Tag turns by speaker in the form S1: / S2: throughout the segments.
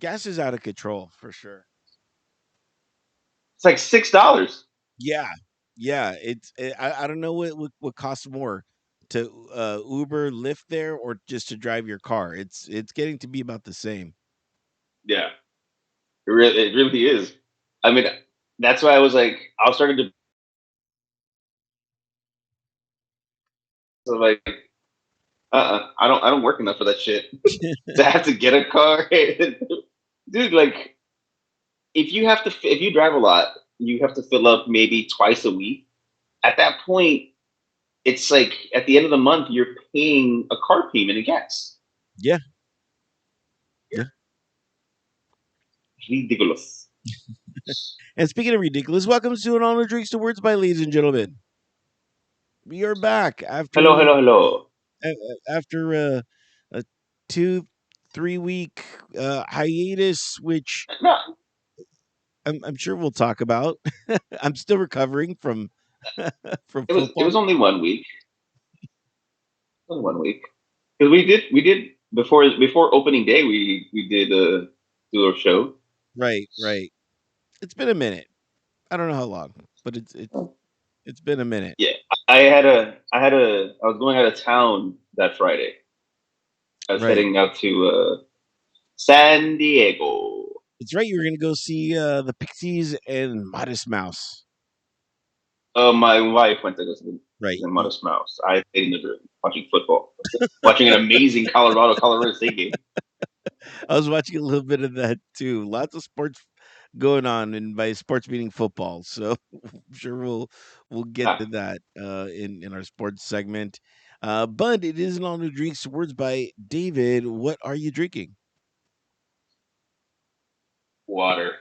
S1: Gas is out of control for sure.
S2: It's like $6.
S1: Yeah, yeah. I don't know what costs more to Uber, Lyft there, or just to drive your car. It's getting to be about the same.
S2: Yeah, it really is. I mean, that's why I was starting to so like, I don't work enough for that shit to have to get a car, dude. Like, if you drive a lot, you have to fill up maybe twice a week. At that point, it's like at the end of the month, you're paying a car payment in gas.
S1: Yeah, yeah.
S2: Ridiculous.
S1: And speaking of ridiculous, welcome to an All No Drinks to Words by, ladies and gentlemen. We are back
S2: Hello,
S1: after
S2: hello, hello.
S1: after a 2 3 week hiatus, which
S2: No,
S1: I'm sure we'll talk about. I'm still recovering from from
S2: it was
S1: football.
S2: only 1 week. Only 1 week. Because we did before opening day we did do a show.
S1: Right, right. It's been a minute. I don't know how long, but it's been a minute.
S2: Yeah, I was going out of town that Friday. I was
S1: Right.
S2: heading out to San Diego.
S1: It's right. You were gonna go see the Pixies and Modest Mouse.
S2: My wife went to go see
S1: Right.
S2: the Modest Mouse. I stayed in the room watching football, watching an amazing Colorado State game.
S1: I was watching a little bit of that too. Lots of sports going on, and by sports meaning football. So I'm sure we'll get
S2: Ah,
S1: to that in our sports segment. But it is an all new drinks. Words by David. What are you drinking?
S2: water.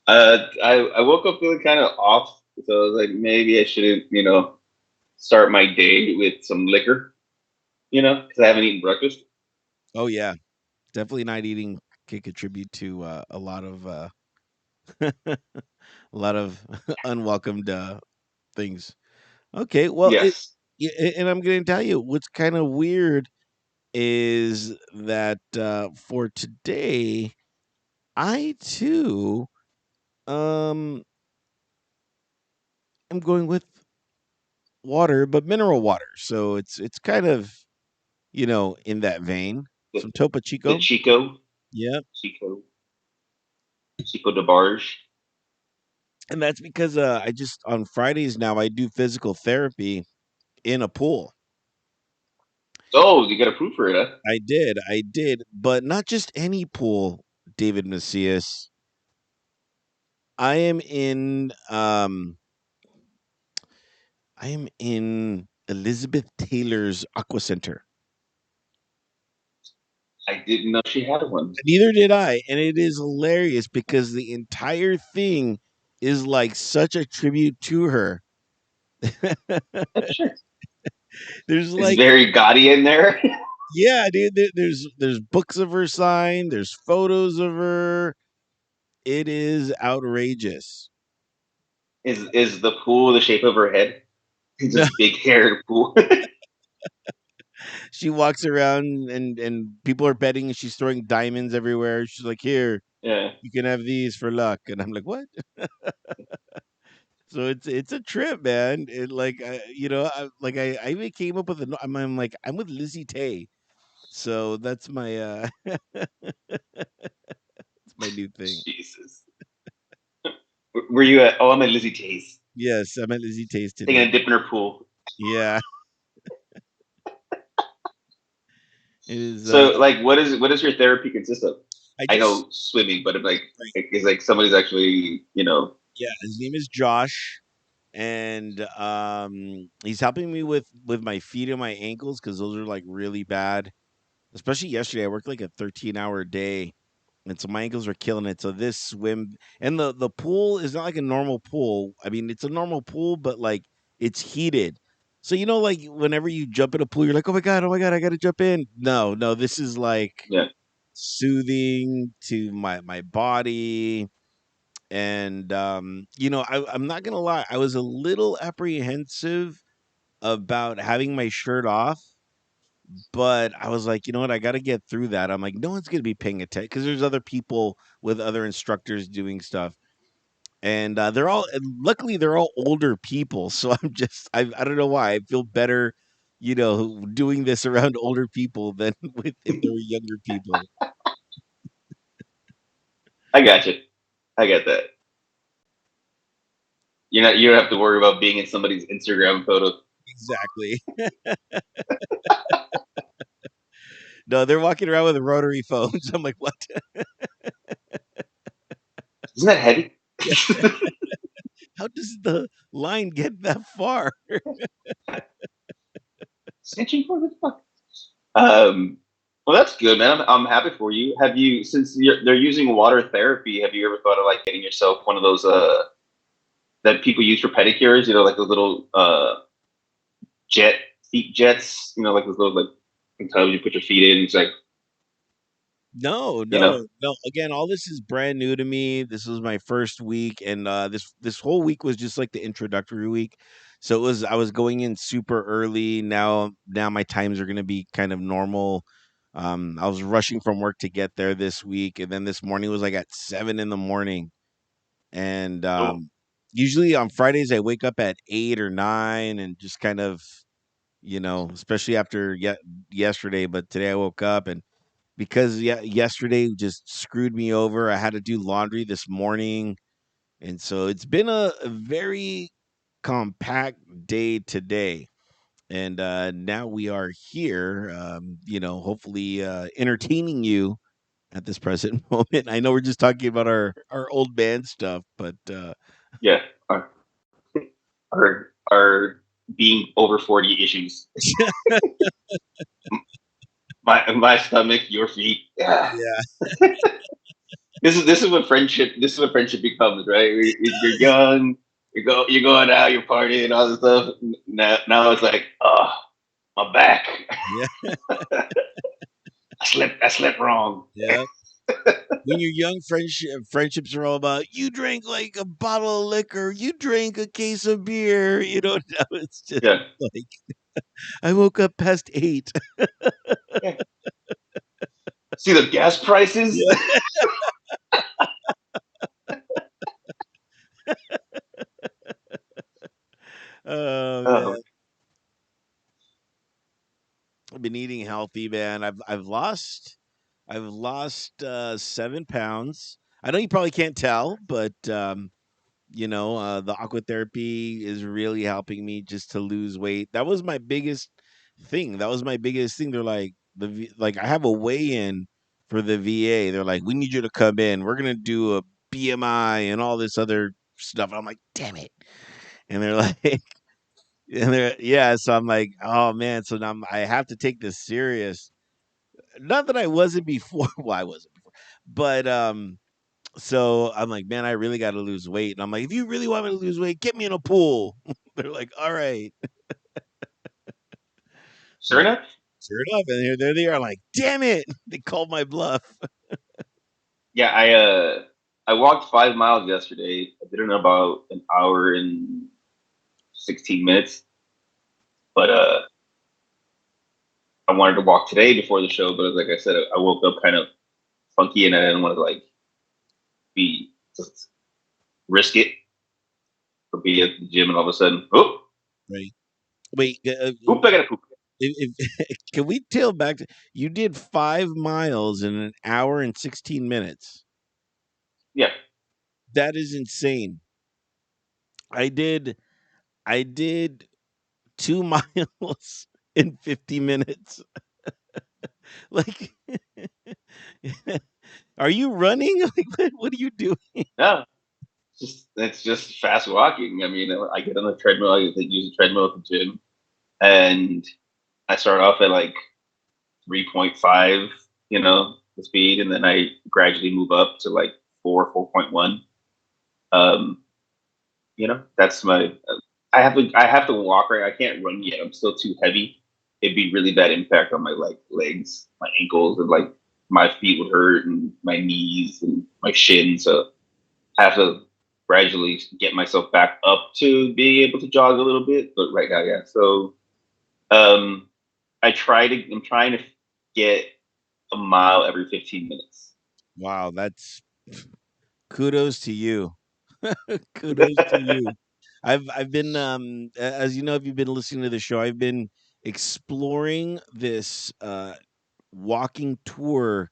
S2: I woke up feeling kind of off, so I was like, maybe I shouldn't, start my day with some liquor, because I haven't eaten breakfast.
S1: Oh yeah, definitely not eating can contribute to a lot of a lot of unwelcomed things. Okay, well,
S2: Yes.
S1: and I'm going to tell you what's kind of weird is that for today, I too um am going with water, but mineral water. So it's kind of in that vein.
S2: The,
S1: Some Topo
S2: the
S1: Chico.
S2: Chico,
S1: Yeah,
S2: Chico, Chico de Barge.
S1: and that's because I just on Fridays now I do physical therapy in a pool.
S2: Oh, you got approved for it, huh?
S1: I did, but not just any pool, David Macias. I am in I am in Elizabeth Taylor's Aqua Center.
S2: I didn't know she had one.
S1: Neither did I, and it is hilarious because the entire thing is like such a tribute to her.
S2: Yeah, sure.
S1: There's
S2: It's
S1: like,
S2: very gaudy in there.
S1: yeah, dude. There's books of her signed. There's photos of her. It is outrageous.
S2: Is the pool the shape of her head? It's
S1: No,
S2: just big haired pool.
S1: she walks around and people are betting and she's throwing diamonds everywhere. She's like, "Here,
S2: Yeah.
S1: you can have these for luck," and I'm like, "What?" So it's a trip, man. It like I even came up with I'm like I'm with Lizzie Tay, so that's my it's my new thing.
S2: Jesus. Were you at? Oh, I'm at Lizzie T's
S1: Yes, I'm at Lizzie Tay's
S2: taking
S1: today.
S2: a dip in her pool.
S1: Yeah, it is.
S2: So, like, what does your therapy consist of?
S1: I
S2: I
S1: just
S2: know swimming, but
S1: right,
S2: it's like somebody's actually,
S1: yeah. His name is Josh, and he's helping me with my feet and my ankles because those are like really bad. Especially yesterday, I worked like a 13-hour day, and so my ankles are killing it. So this swim and the pool is not like a normal pool. I mean, it's a normal pool, but like it's heated. So like whenever you jump in a pool, you're like, oh my god, I gotta jump in. No, no, this is like
S2: yeah.
S1: soothing to my body. And I'm not gonna lie, I was a little apprehensive about having my shirt off But I was like, you know what? I got to get through that. I'm like, no one's going to be paying attention because there's other people with other instructors doing stuff. And they're all, and luckily, they're all older people. So I don't know why. I feel better, doing this around older people than with if they were younger people.
S2: I got you. I get that. You don't have to worry about being in somebody's Instagram photo.
S1: Exactly. No, they're walking around with rotary phones. I'm like, what?
S2: Isn't that heavy?
S1: Yeah. How does the line get that far?
S2: Snitching for the fuck. Well, that's good, man. I'm happy for you. Have you, since they're using water therapy, have you ever thought of like getting yourself one of those that people use for pedicures? You know, like those little jet feet jets. You know, like those little like sometimes you put your feet in. It's like
S1: No,
S2: you know,
S1: no, no. Again, all this is brand new to me. This was my first week, and this whole week was just like the introductory week. So I was going in super early. Now my times are gonna be kind of normal. I was rushing from work to get there this week, and then this morning was like at 7 in the morning. And
S2: oh,
S1: usually on Fridays I wake up at 8 or 9 and just kind of, especially after yesterday. But today I woke up and because yesterday just screwed me over. I had to do laundry this morning, and so it's been a very compact day today. And now we are here, hopefully entertaining you at this present moment. I know we're just talking about our old band stuff, but
S2: yeah, are being over 40 issues. My stomach, your feet. Yeah.
S1: yeah,
S2: This is what friendship becomes, right? You're young, you're going out, you're partying, all this stuff. Now it's like, oh, my back.
S1: yeah,
S2: I slept wrong.
S1: yeah. When you're young, friendships are all about you drank like a bottle of liquor, you drank a case of beer. Now it's just
S2: Yeah,
S1: like I woke up past 8.
S2: yeah. See the gas prices.
S1: Yeah. Oh man,
S2: Oh,
S1: I've been eating healthy, man. I've lost 7 pounds. I know you probably can't tell, but the aqua therapy is really helping me just to lose weight. That was my biggest thing. That was my biggest thing. They're like like I have a weigh in for the VA. They're like, we need you to come in. We're gonna do a BMI and all this other stuff. I'm like, damn it. And they're like, and they're yeah. So I'm like, oh man. So now I have to take this serious. Not that I wasn't before. Well, I wasn't before, but so I'm like, man, I really got to lose weight. And I'm like, if you really want me to lose weight, get me in a pool. They're like, all right.
S2: sure
S1: Like,
S2: enough.
S1: sure enough. And there they are, like, damn it. They called my bluff.
S2: Yeah, I walked 5 miles yesterday. I did it in about an hour and 16 minutes. But I wanted to walk today before the show, but like I said, I woke up kind of funky, and I didn't want to like be just risk it or be at the gym, and all of a sudden, oh,
S1: Right. Wait,
S2: poop! I gotta poop.
S1: can we tail back to you did 5 miles in an hour and 16 minutes?
S2: Yeah,
S1: That is insane. I did, I did 2 miles in 50 minutes. Like, are you running? Like, what are you doing?
S2: no, it's just fast walking. I mean, I get on the treadmill. I use a treadmill at the gym, and I start off at like 3.5, the speed, and then I gradually move up to like 4.1. Um, that's my. I have to walk, right. I can't run yet. I'm still too heavy. It'd be really bad impact on my like legs, my ankles, and like my feet would hurt, and my knees and my shins. So I have to gradually get myself back up to being able to jog a little bit. But right now, yeah. So um, I'm trying to get a mile every 15 minutes.
S1: Wow, that's kudos to you. Kudos to you. I've been as you know, if you've been listening to the show, I've been exploring this walking tour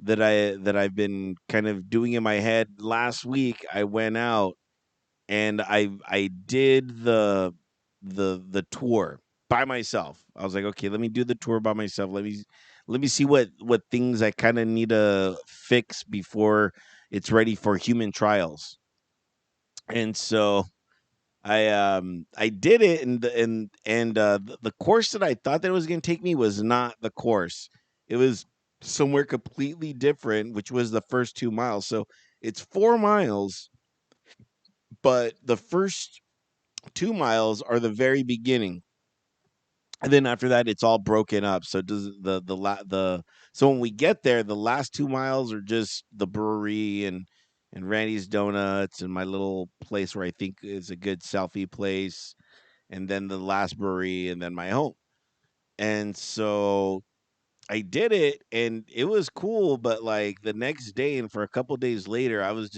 S1: that I've been kind of doing in my head. Last week I went out and I did the tour by myself. I was like, okay, let me do the tour by myself. Let me see what things I kind of need to fix before it's ready for human trials. And so I did it, the course that I thought that it was going to take me was not the course. It was somewhere completely different, which was the first 2 miles. So it's 4 miles, but the first 2 miles are the very beginning. And then after that it's all broken up. So does the so when we get there, the last 2 miles are just the brewery and Randy's Donuts and my little place where I think is a good selfie place, and then the last brewery, and then my home. And so I did it and it was cool, but like the next day and for a couple days later, I was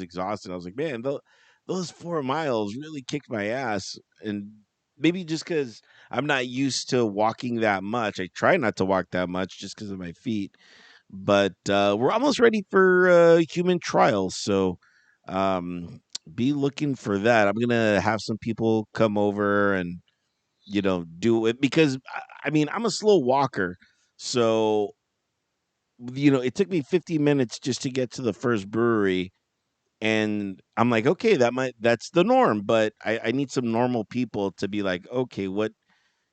S1: exhausted. I was like, man, those 4 miles really kicked my ass. And maybe just because I'm not used to walking that much. I try not to walk that much just because of my feet. But we're almost ready for human trials. So um, be looking for that. I'm gonna have some people come over and do it because I mean, I'm a slow walker. So, it took me 50 minutes just to get to the first brewery. And I'm like, okay, that's the norm. But I need some normal people to be like, okay, what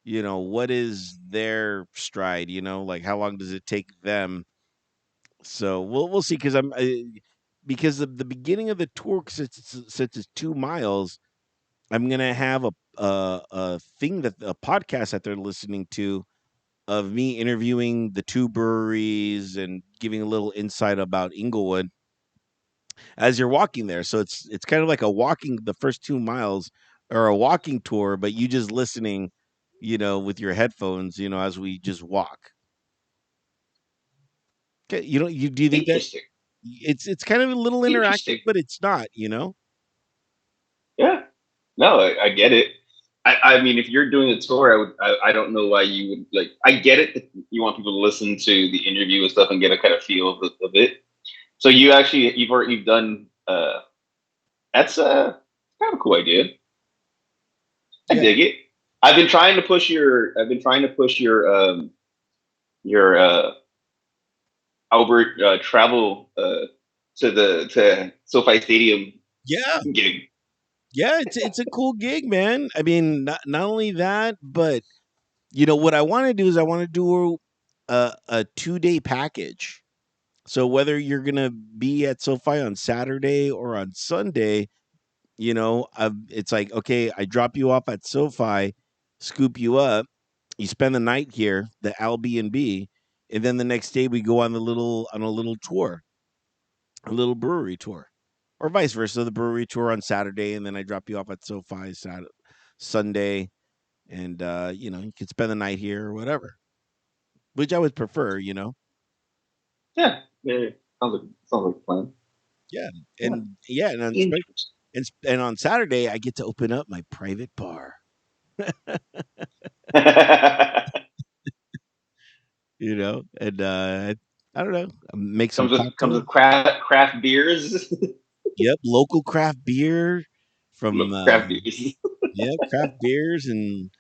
S1: is their stride? Like how long does it take them? So we'll see. Because of the beginning of the tour, since it's 2 miles, I'm gonna have a thing that a podcast that they're listening to of me interviewing the two breweries and giving a little insight about Inglewood as you're walking there. So it's kind of like the first 2 miles or a walking tour, but you just listening, with your headphones, as we just walk. Okay, do you think that
S2: Interesting.
S1: it's kind of a little interactive,
S2: Interesting.
S1: but it's not?
S2: Yeah. No, I get it. I mean, if you're doing a tour, I don't know why you would like. I get it that you want people to listen to the interview and stuff and get a kind of feel of it. So you've done. That's a kind of a cool idea. I
S1: Yeah.
S2: dig it. I've been trying to push your Albert travel to SoFi Stadium
S1: Yeah.
S2: gig.
S1: Yeah, it's a cool gig, man. I mean, not only that, but what I want to do is I want to do a 2-day package. So whether you're gonna be at SoFi on Saturday or on Sunday, it's like, okay, I drop you off at SoFi, scoop you up, you spend the night here, the Alby BnB, and then the next day we go on a little tour, a little brewery tour, or vice versa. The brewery tour on Saturday, and then I drop you off at SoFi Sunday, and you could spend the night here or whatever, which I would prefer.
S2: Yeah, yeah. Sounds like a plan.
S1: Yeah,
S2: Yeah. Interesting.
S1: and on Saturday I get to open up my private bar. And I don't know, make some
S2: Comes
S1: cocktails.
S2: with craft beers.
S1: Yep, local craft beer from
S2: Craft beers.
S1: yeah, craft beers, and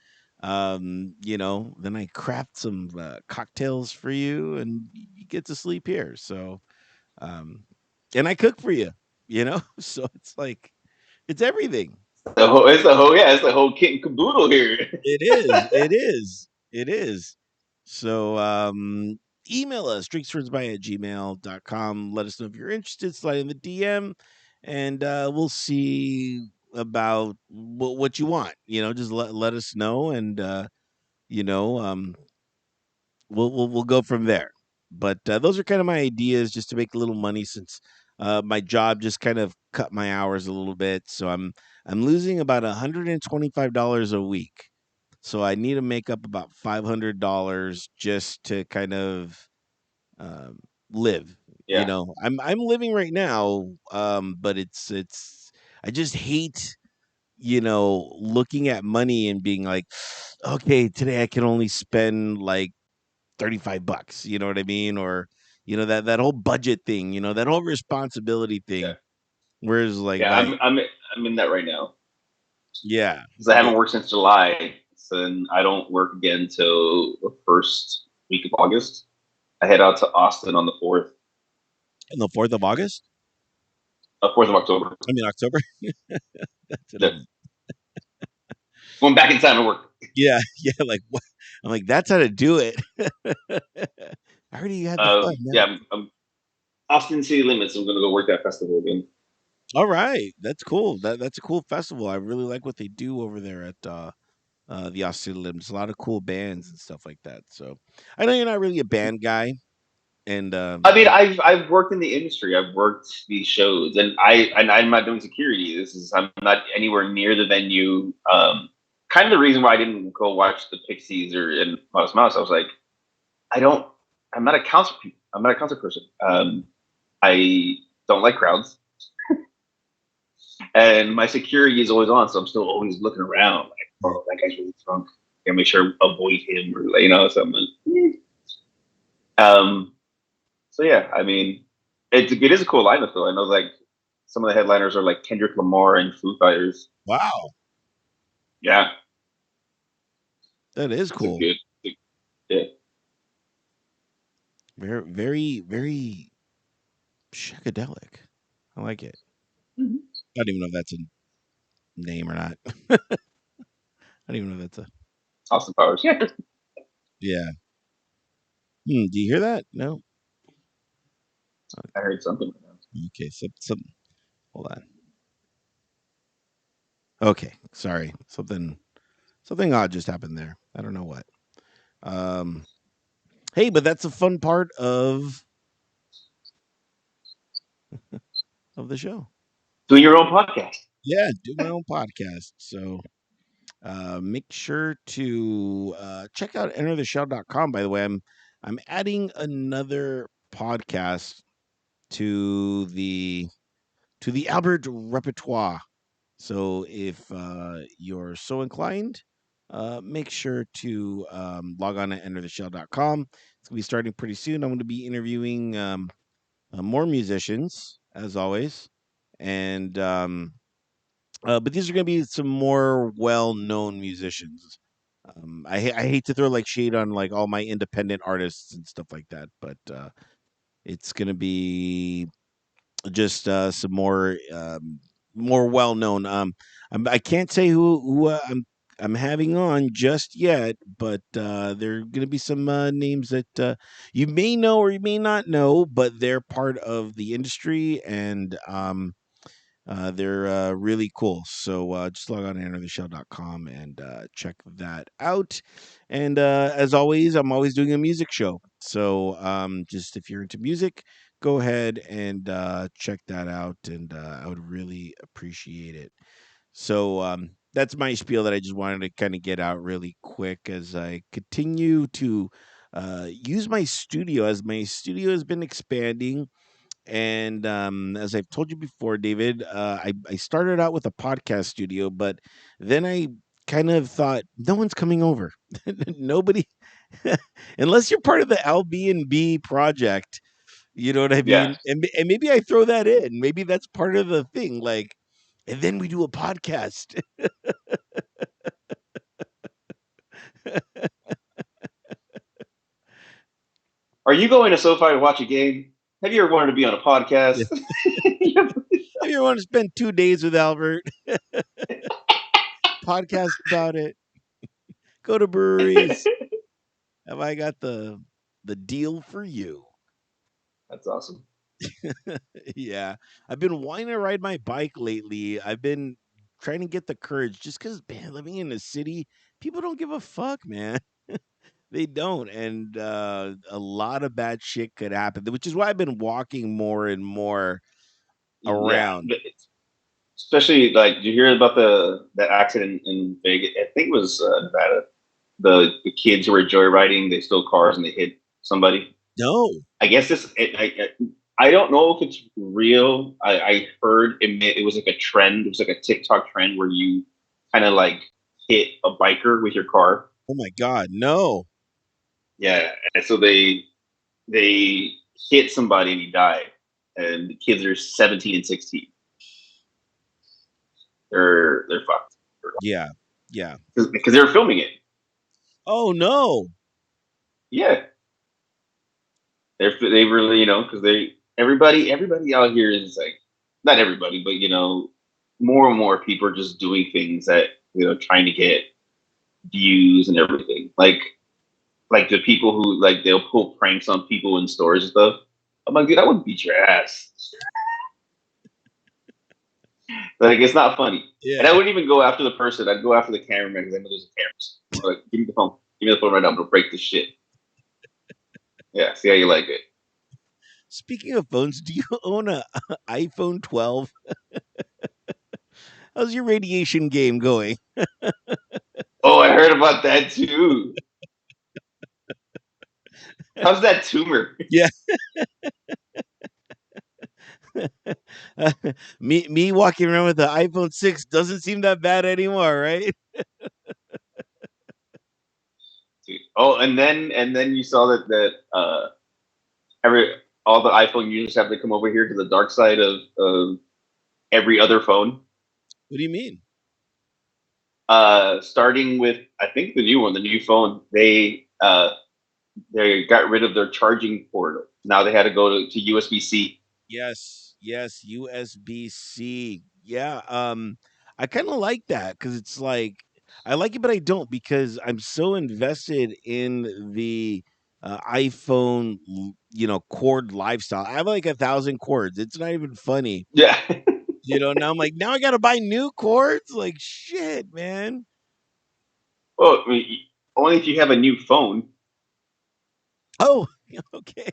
S1: then I craft some cocktails for you, and you get to sleep here. So, um, and I cook for you. So it's like it's everything.
S2: It's the whole kit and caboodle here.
S1: It is. It is. It is. So email us, drinkswordsby@gmail.com. Let us know if you're interested. Slide in the DM, and we'll see about what you want. Just let us know, and you know, um, we'll go from there. But those are kind of my ideas, just to make a little money since my job just kind of cut my hours a little bit. So I'm losing about $125 a week. so I need to make up about $500 just to kind of um, live. You
S2: Yeah,
S1: know, I'm living right now, but it's I just hate looking at money and being like, okay, today I can only spend like $35. You know what I mean? Or that whole budget thing. That whole responsibility
S2: yeah,
S1: thing. Whereas
S2: yeah. I'm in that right now
S1: yeah,
S2: because I haven't
S1: it,
S2: worked since July, so then I don't work again till the first week of August. I head out to Austin on the
S1: on the 4th of August.
S2: 4th of October.
S1: I mean October. That's what
S2: Yeah.
S1: I'm.
S2: Going back in time to work.
S1: Yeah, yeah. Like what? I'm like that's how to do it. I already had the fun,
S2: Yeah,
S1: man.
S2: I'm Austin City Limits. I'm gonna go work that festival again.
S1: All right, that's cool. That's a cool festival. I really like what they do over there at the Austin Limbs. A lot of cool bands and stuff like that. So I know you're not really a band guy, and
S2: I mean, I've worked in the industry. I've worked these shows, and I'm not doing security. I'm not anywhere near the venue. Kind of the reason why I didn't go watch the Pixies or in Mouse Mouse. I was like, I don't. I'm not a concert. I'm not a concert person. I don't like crowds, and my security is always on, so I'm still always looking around. Like, oh, that guy's really drunk. Gotta make sure I avoid him, or something. Um, So yeah, I mean, it is a cool lineup though. I know like some of the headliners are like Kendrick Lamar and Foo Fighters.
S1: wow,
S2: Yeah,
S1: that is
S2: it's a
S1: cool.
S2: good. Yeah.
S1: Very, very, very psychedelic. I like it.
S2: Mhm.
S1: I don't even know if that's a name or not. I don't even know if that's a
S2: Austin Powers. Yeah,
S1: yeah. Do you hear that? No.
S2: I heard something like that.
S1: Okay. Some. Hold on. Okay. Sorry. Something odd just happened there. I don't know what. Um. Hey, but that's a fun part of the show.
S2: Doing your own podcast.
S1: Yeah, do my own podcast. So make sure to check out entertheshell.com. By the way, I'm adding another podcast to the Albert repertoire. So if you're so inclined, make sure to log on to entertheshell.com. It's gonna be starting pretty soon. I'm going to be interviewing more musicians as always, and but these are going to be some more well-known musicians. I hate to throw like shade on like all my independent artists and stuff like that, but it's going to be just some more well-known. I can't say who I'm having on just yet, but there are going to be some names that you may know or you may not know, but they're part of the industry and they're really cool. So just log on to entertheshell.com and check that out. And as always, I'm always doing a music show. So just if you're into music, go ahead and check that out. And I would really appreciate it. So that's my spiel that I just wanted to kind of get out really quick as I continue to use my studio as my studio has been expanding and as I've told you before, David, I started out with a podcast studio, but then I kind of thought no one's coming over. Nobody, unless you're part of the Alby BnB project. You know what I
S2: Yeah.
S1: mean? And maybe I throw that in. Maybe that's part of the thing. Like, and then we do a podcast.
S2: Are you going to SoFi to watch a game? Have you ever wanted to be on a
S1: Yeah.
S2: podcast?
S1: If you want to spend 2 days with Albert, podcast about it. Go to breweries. Have I got the deal for you?
S2: That's awesome.
S1: Yeah. I've been wanting to ride my bike lately. I've been trying to get the courage just because, man, living in the city, people don't give a fuck, man. They don't. And a lot of bad shit could happen, which is why I've been walking more and more
S2: Yeah,
S1: around.
S2: especially like, did you hear about the accident in Vegas? I think it was Nevada. the kids who were joyriding, they stole cars and they hit somebody.
S1: No.
S2: I guess I don't know if it's real. I heard it was like a trend. It was like a TikTok trend where you kind of like hit a biker with your car.
S1: Oh my God, no.
S2: Yeah, and so they hit somebody and he died. And the kids are 17 and 16. They're fucked
S1: Yeah, yeah.
S2: because they were filming it.
S1: Oh no.
S2: Yeah, they really because they everybody out here is like not everybody, but more and more people are just doing things that trying to get views and everything. Like the people who like they'll pull pranks on people in stores and stuff. I'm like, dude, I wouldn't beat your ass. Like it's not funny. And I
S1: Yeah.
S2: wouldn't even go after the person. I'd go after the cameraman because I know there's cameras. I'm like, give me the phone. Give me the phone right now. I'm gonna break this shit. Yeah, see how you like it.
S1: Speaking of phones, do you own a iPhone 12? How's your radiation game going?
S2: Oh, I heard about that too. How's that tumor?
S1: Yeah. Me walking around with the iPhone 6 doesn't seem that bad anymore, right?
S2: Dude. Oh, and then you saw that every all the iPhone users have to come over here to the dark side of every other phone.
S1: What do you mean?
S2: Starting with I think the new one, the new phone, they got rid of their charging port. Now they had to go to USB C.
S1: Yes, yes, USB-C. Yeah, I kind of like that cuz it's like I like it but I don't because I'm so invested in the iPhone, cord lifestyle. I have like 1,000 cords. It's not even funny.
S2: Yeah.
S1: Now I'm like, now I got to buy new cords? Like shit, man.
S2: Well, I mean, only if you have a new phone.
S1: Oh, okay.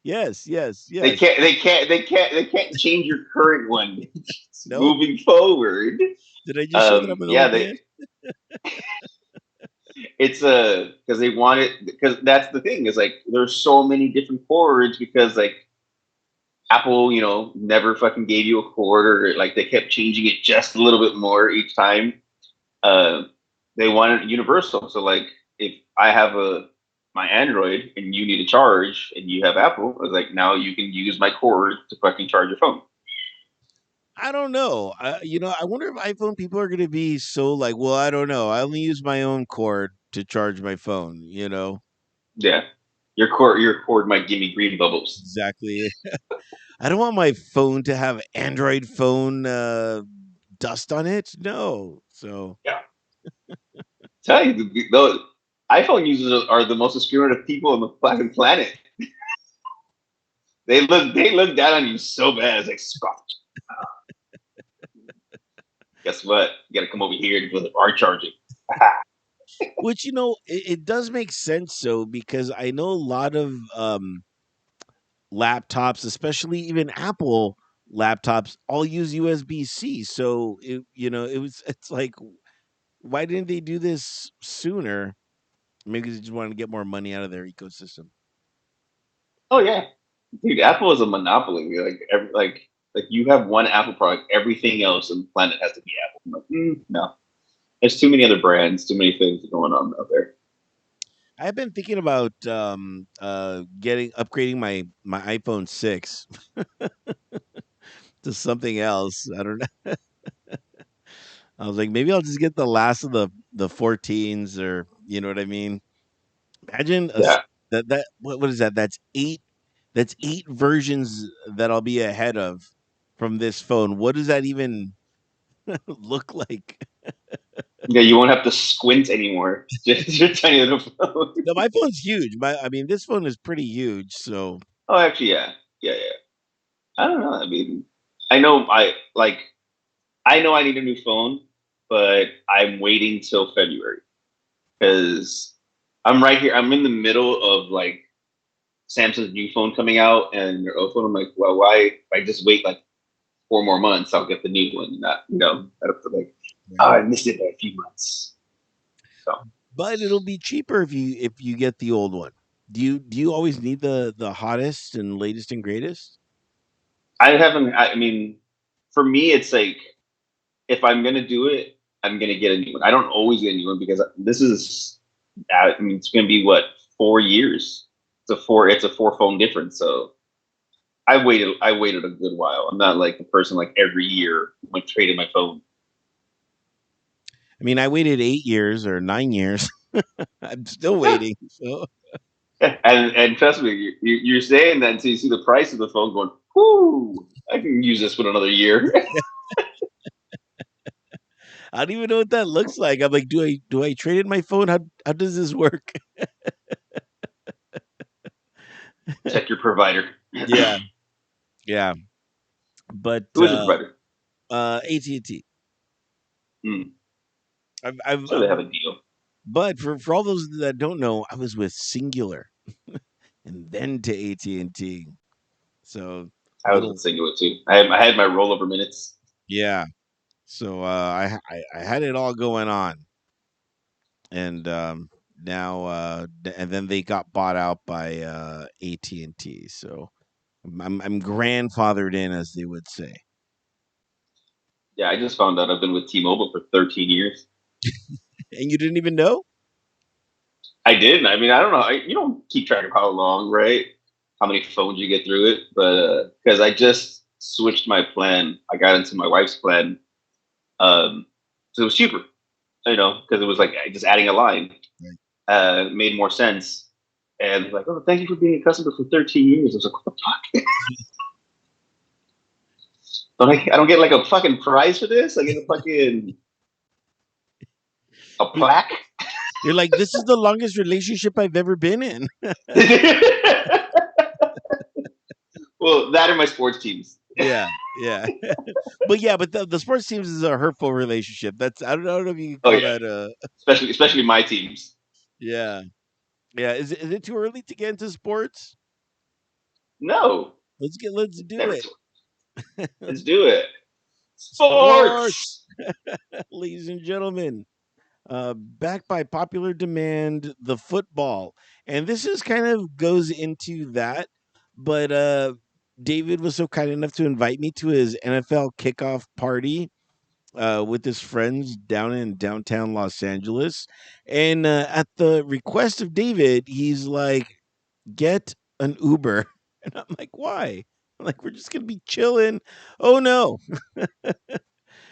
S1: Yes, yes,
S2: They
S1: yes.
S2: can't. They can't. They can't. They can't change your current one.
S1: No.
S2: Moving forward,
S1: Did I just show that I'm an
S2: yeah,
S1: old man?
S2: it's because they want it because that's the thing is like there's so many different cords because like Apple, never fucking gave you a cord or like they kept changing it just a little bit more each time. Uh, they wanted universal. So like if I have a my Android and you need a charge and you have Apple, I was like now you can use my cord to fucking charge your phone.
S1: I don't know. I wonder if iPhone people are going to be so like, well, I don't know. I only use my own cord to charge my phone.
S2: Yeah, your cord might give me green bubbles.
S1: Exactly. I don't want my phone to have Android phone dust on it. No. So,
S2: Yeah, tell you those iPhone users are the most discriminative people on the fucking planet. They look down on you so bad. It's like, guess what? You got to come over here to do our charging.
S1: which it does make sense so because I know a lot of laptops, especially even Apple laptops, all use USB-C. So it's like, why didn't they do this sooner? Maybe they just wanted to get more money out of their ecosystem.
S2: Oh yeah, dude, Apple is a monopoly. Like you have one Apple product, everything else on the planet has to be Apple. I'm like, no, there's too many other brands, too many things going on out there.
S1: I've been thinking about getting upgrading my iPhone 6 to something else. I don't know. I was like, maybe I'll just get the last of the 14s, or you know what I mean. Imagine
S2: Yeah,
S1: that what is that? That's eight versions that I'll be ahead of from this phone. What does that even look like?
S2: yeah, you won't have to squint anymore. Just your tiny little phone.
S1: No, my phone's huge. I mean, this phone is pretty huge. So
S2: Oh, actually, yeah, yeah, yeah. I don't know. I mean, I know I know I need a new phone, but I'm waiting till February because I'm right here. I'm in the middle of like Samsung's new phone coming out and their old phone. I'm like, well, why? If I just wait like 4 more months, I'll get the new one. Not, I have to like, oh,
S1: right.
S2: I missed it by a few months. So
S1: but it'll be cheaper if you get the old one. Do you always need the hottest and latest and greatest?
S2: I haven't. I mean, for me, it's like if I'm gonna do it, I'm gonna get a new one. I don't always get a new one because this is. I mean, it's gonna be what 4 years. It's a four phone difference. So I waited a good while. I'm not like the person like every year like traded my phone.
S1: I mean, I waited 8 years or 9 years. I'm still
S2: Yeah.
S1: waiting. So
S2: And trust me, you're saying that until you see the price of the phone, going, "Whoo, I can use this for another year."
S1: I don't even know what that looks like. I'm like, do I trade in my phone? How does this work?
S2: Check your provider.
S1: Yeah, yeah. But
S2: Who is your provider?
S1: AT&T.
S2: Hmm.
S1: I've
S2: Sure, they have a deal.
S1: but for all those that don't know, I was with Singular and then to AT&T. So
S2: I was
S1: little
S2: with Singular too. I had my rollover minutes.
S1: yeah. So I had it all going on, and now and then they got bought out by AT&T. So I'm grandfathered in, as they would say.
S2: Yeah, I just found out I've been with T-Mobile for 13 years.
S1: And you didn't even know?
S2: I did. I mean, I don't know. You don't keep track of how long, right? How many phones you get through it, but because I just switched my plan, I got into my wife's plan, so it was cheaper. Because it was like just adding a line
S1: Right.
S2: made more sense. And like, oh, thank you for being a customer for 13 years. I was like, what the fuck? I don't get like a fucking prize for this. I get a fucking a
S1: You're,
S2: plaque.
S1: you're like, this is the longest relationship I've ever been in.
S2: Well, that and my sports teams,
S1: Yeah, yeah. But yeah, but the sports teams is a hurtful relationship. That's I don't know if you can
S2: oh
S1: call
S2: yeah,
S1: that
S2: especially my teams.
S1: yeah. Yeah, is it too early to get into sports?
S2: No,
S1: Let's
S2: it's
S1: do
S2: never
S1: it.
S2: too. Let's do it.
S1: Sports,
S2: Sports.
S1: ladies and gentlemen. Backed by popular demand, the football. And this is kind of goes into that, but David was so kind enough to invite me to his NFL kickoff party with his friends down in downtown Los Angeles. And at the request of David, he's like, get an Uber. And I'm like, why? I'm like, we're just going to be chilling. Oh, no.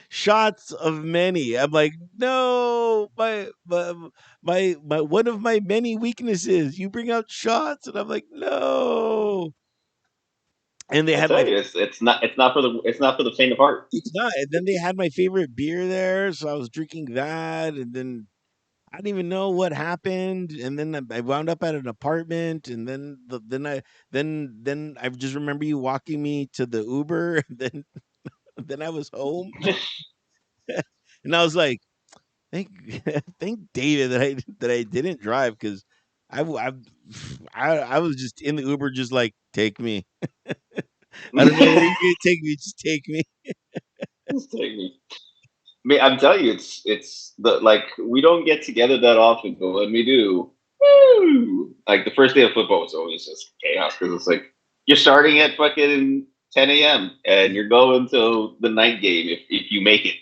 S1: Shots of many. I'm like, no, my one of my many weaknesses. You bring out shots, and I'm like, no. And they
S2: I
S1: had my
S2: tell you, it's not for the faint of heart.
S1: it's not. And then they had my favorite beer there, so I was drinking that, and then I didn't even know what happened, and then I wound up at an apartment, and then I just remember you walking me to the Uber, and then I was home, and I was like, thank thank David that I didn't drive because I, w- I was just in the Uber, just like take me. I don't know where you're gonna take me, just take me.
S2: Just take me. I mean, I'm telling you, it's the like we don't get together that often, but when we do, woo! Like the first day of football was always just chaos because it's like you're starting at fucking 10 a.m. and you're going till the night game if you make it.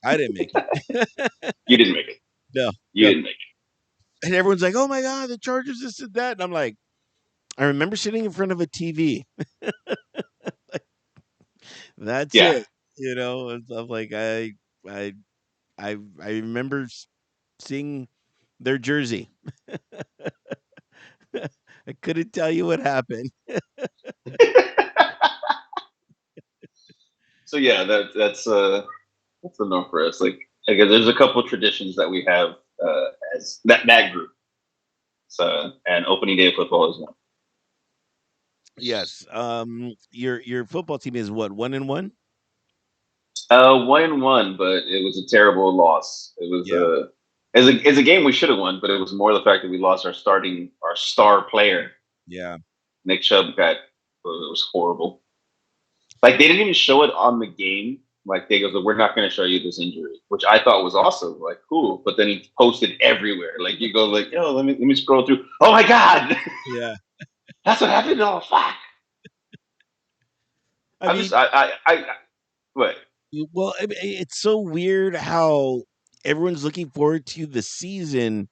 S1: I didn't make it.
S2: You didn't make it.
S1: No,
S2: You
S1: no.
S2: didn't make
S1: And everyone's like, "Oh my god, the Chargers this and that," and I'm like, I remember sitting in front of a TV.
S2: it.
S1: That's
S2: Yeah.
S1: it. And stuff like I I remember seeing their jersey. I couldn't tell you what happened.
S2: So yeah, that's the norm for us. Like again, there's a couple of traditions that we have as that group. So and opening day of football is one.
S1: Yes. Your football team is what, 1-1?
S2: 1-1, but it was a terrible loss. It was
S1: Yeah.
S2: as a game we should have won, but it was more the fact that we lost our star player.
S1: Yeah.
S2: Nick Chubb got it was horrible. Like they didn't even show it on the game. Like they goes, we're not going to show you this injury, which I thought was awesome. Like cool, but then he posted everywhere. Like you go like, yo, let me scroll through. Oh my god,
S1: Yeah.
S2: that's what happened. Oh fuck.
S1: I
S2: I'm just
S1: mean,
S2: I what?
S1: well, I mean, it's so weird how everyone's looking forward to the season,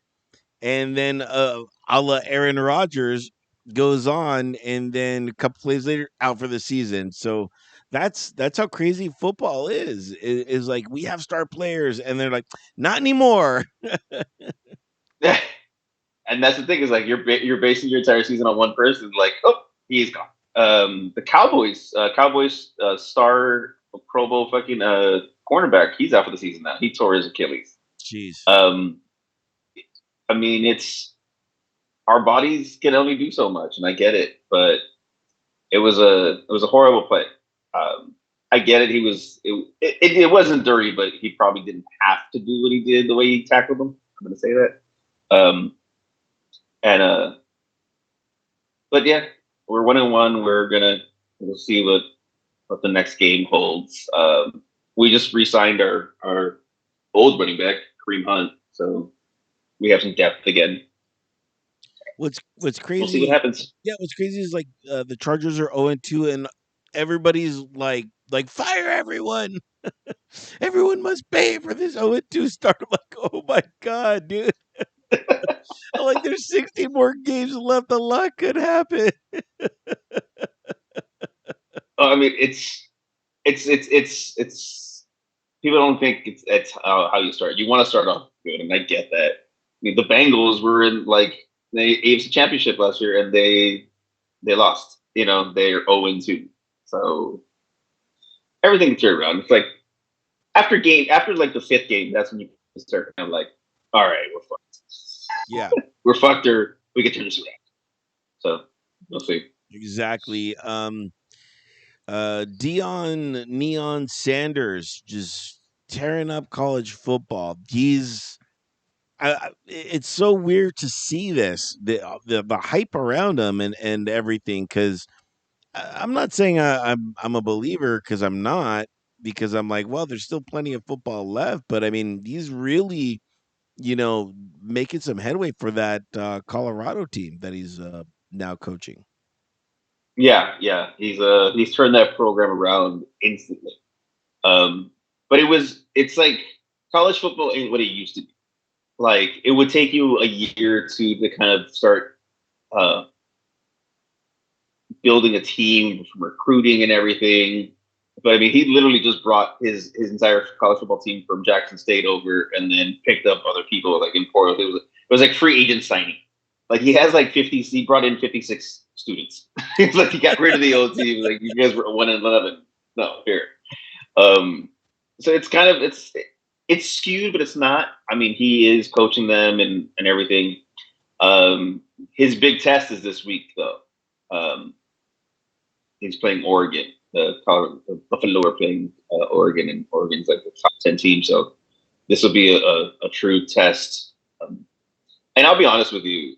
S1: and then a la Aaron Rodgers goes on, and then a couple plays later out for the season. So that's how crazy football is like we have star players, and they're like, not anymore.
S2: And that's the thing is like you're basing your entire season on one person. Like oh he's gone. The Cowboys star Pro Bowl fucking cornerback. He's out for the season now. He tore his Achilles.
S1: Jeez.
S2: Um, I mean it's our bodies can only do so much, and I get it, but it was a horrible play. I get it. It wasn't dirty, but he probably didn't have to do what he did the way he tackled him. I'm gonna say that. And but yeah, we're 1-1. We'll see what the next game holds. We just re-signed our old running back Kareem Hunt, so we have some depth again.
S1: What's
S2: We'll see what
S1: crazy?
S2: happens.
S1: Yeah, what's crazy is like the Chargers are 0-2, and everybody's like fire everyone. Everyone must pay for this 0-2 start. I'm like, oh my god, dude. I'm like, there's 60 more games left. A lot could happen.
S2: I mean, it's people don't think it's how you start. You want to start off good, and I get that. I mean, the Bengals were in like the AFC Championship last year, and they lost. You know, they're 0-2. So everything can turn around. It's like after like the fifth game, that's when you start kind of like, all right, we're fucked.
S1: Yeah,
S2: We're fucked, or we can turn this around. So we'll see.
S1: exactly. Dion Neon Sanders just tearing up college football. It's so weird to see this the hype around him and everything because I'm not saying I'm a believer because I'm not because I'm like well there's still plenty of football left but I mean he's really you know making some headway for that Colorado team that he's now coaching.
S2: Yeah, yeah, he's turned that program around instantly. Um, but it's like college football ain't what it used to be. Like it would take you a year or two to kind of start uh, building a team from recruiting and everything. But I mean, he literally just brought his entire college football team from Jackson State over, and then picked up other people like in Portland. It was like free agent signing. Like he has like 50. He brought in 56 students. It's like he got rid of the old team. Like you guys were 1-11. No, here. Um, so it's kind of it's skewed, but it's not. I mean, he is coaching them and everything. Um, his big test is this week, though. Um, he's playing Oregon. The Buffalo are playing Oregon, and Oregon's like the top 10 team. So this will be a true test. And I'll be honest with you,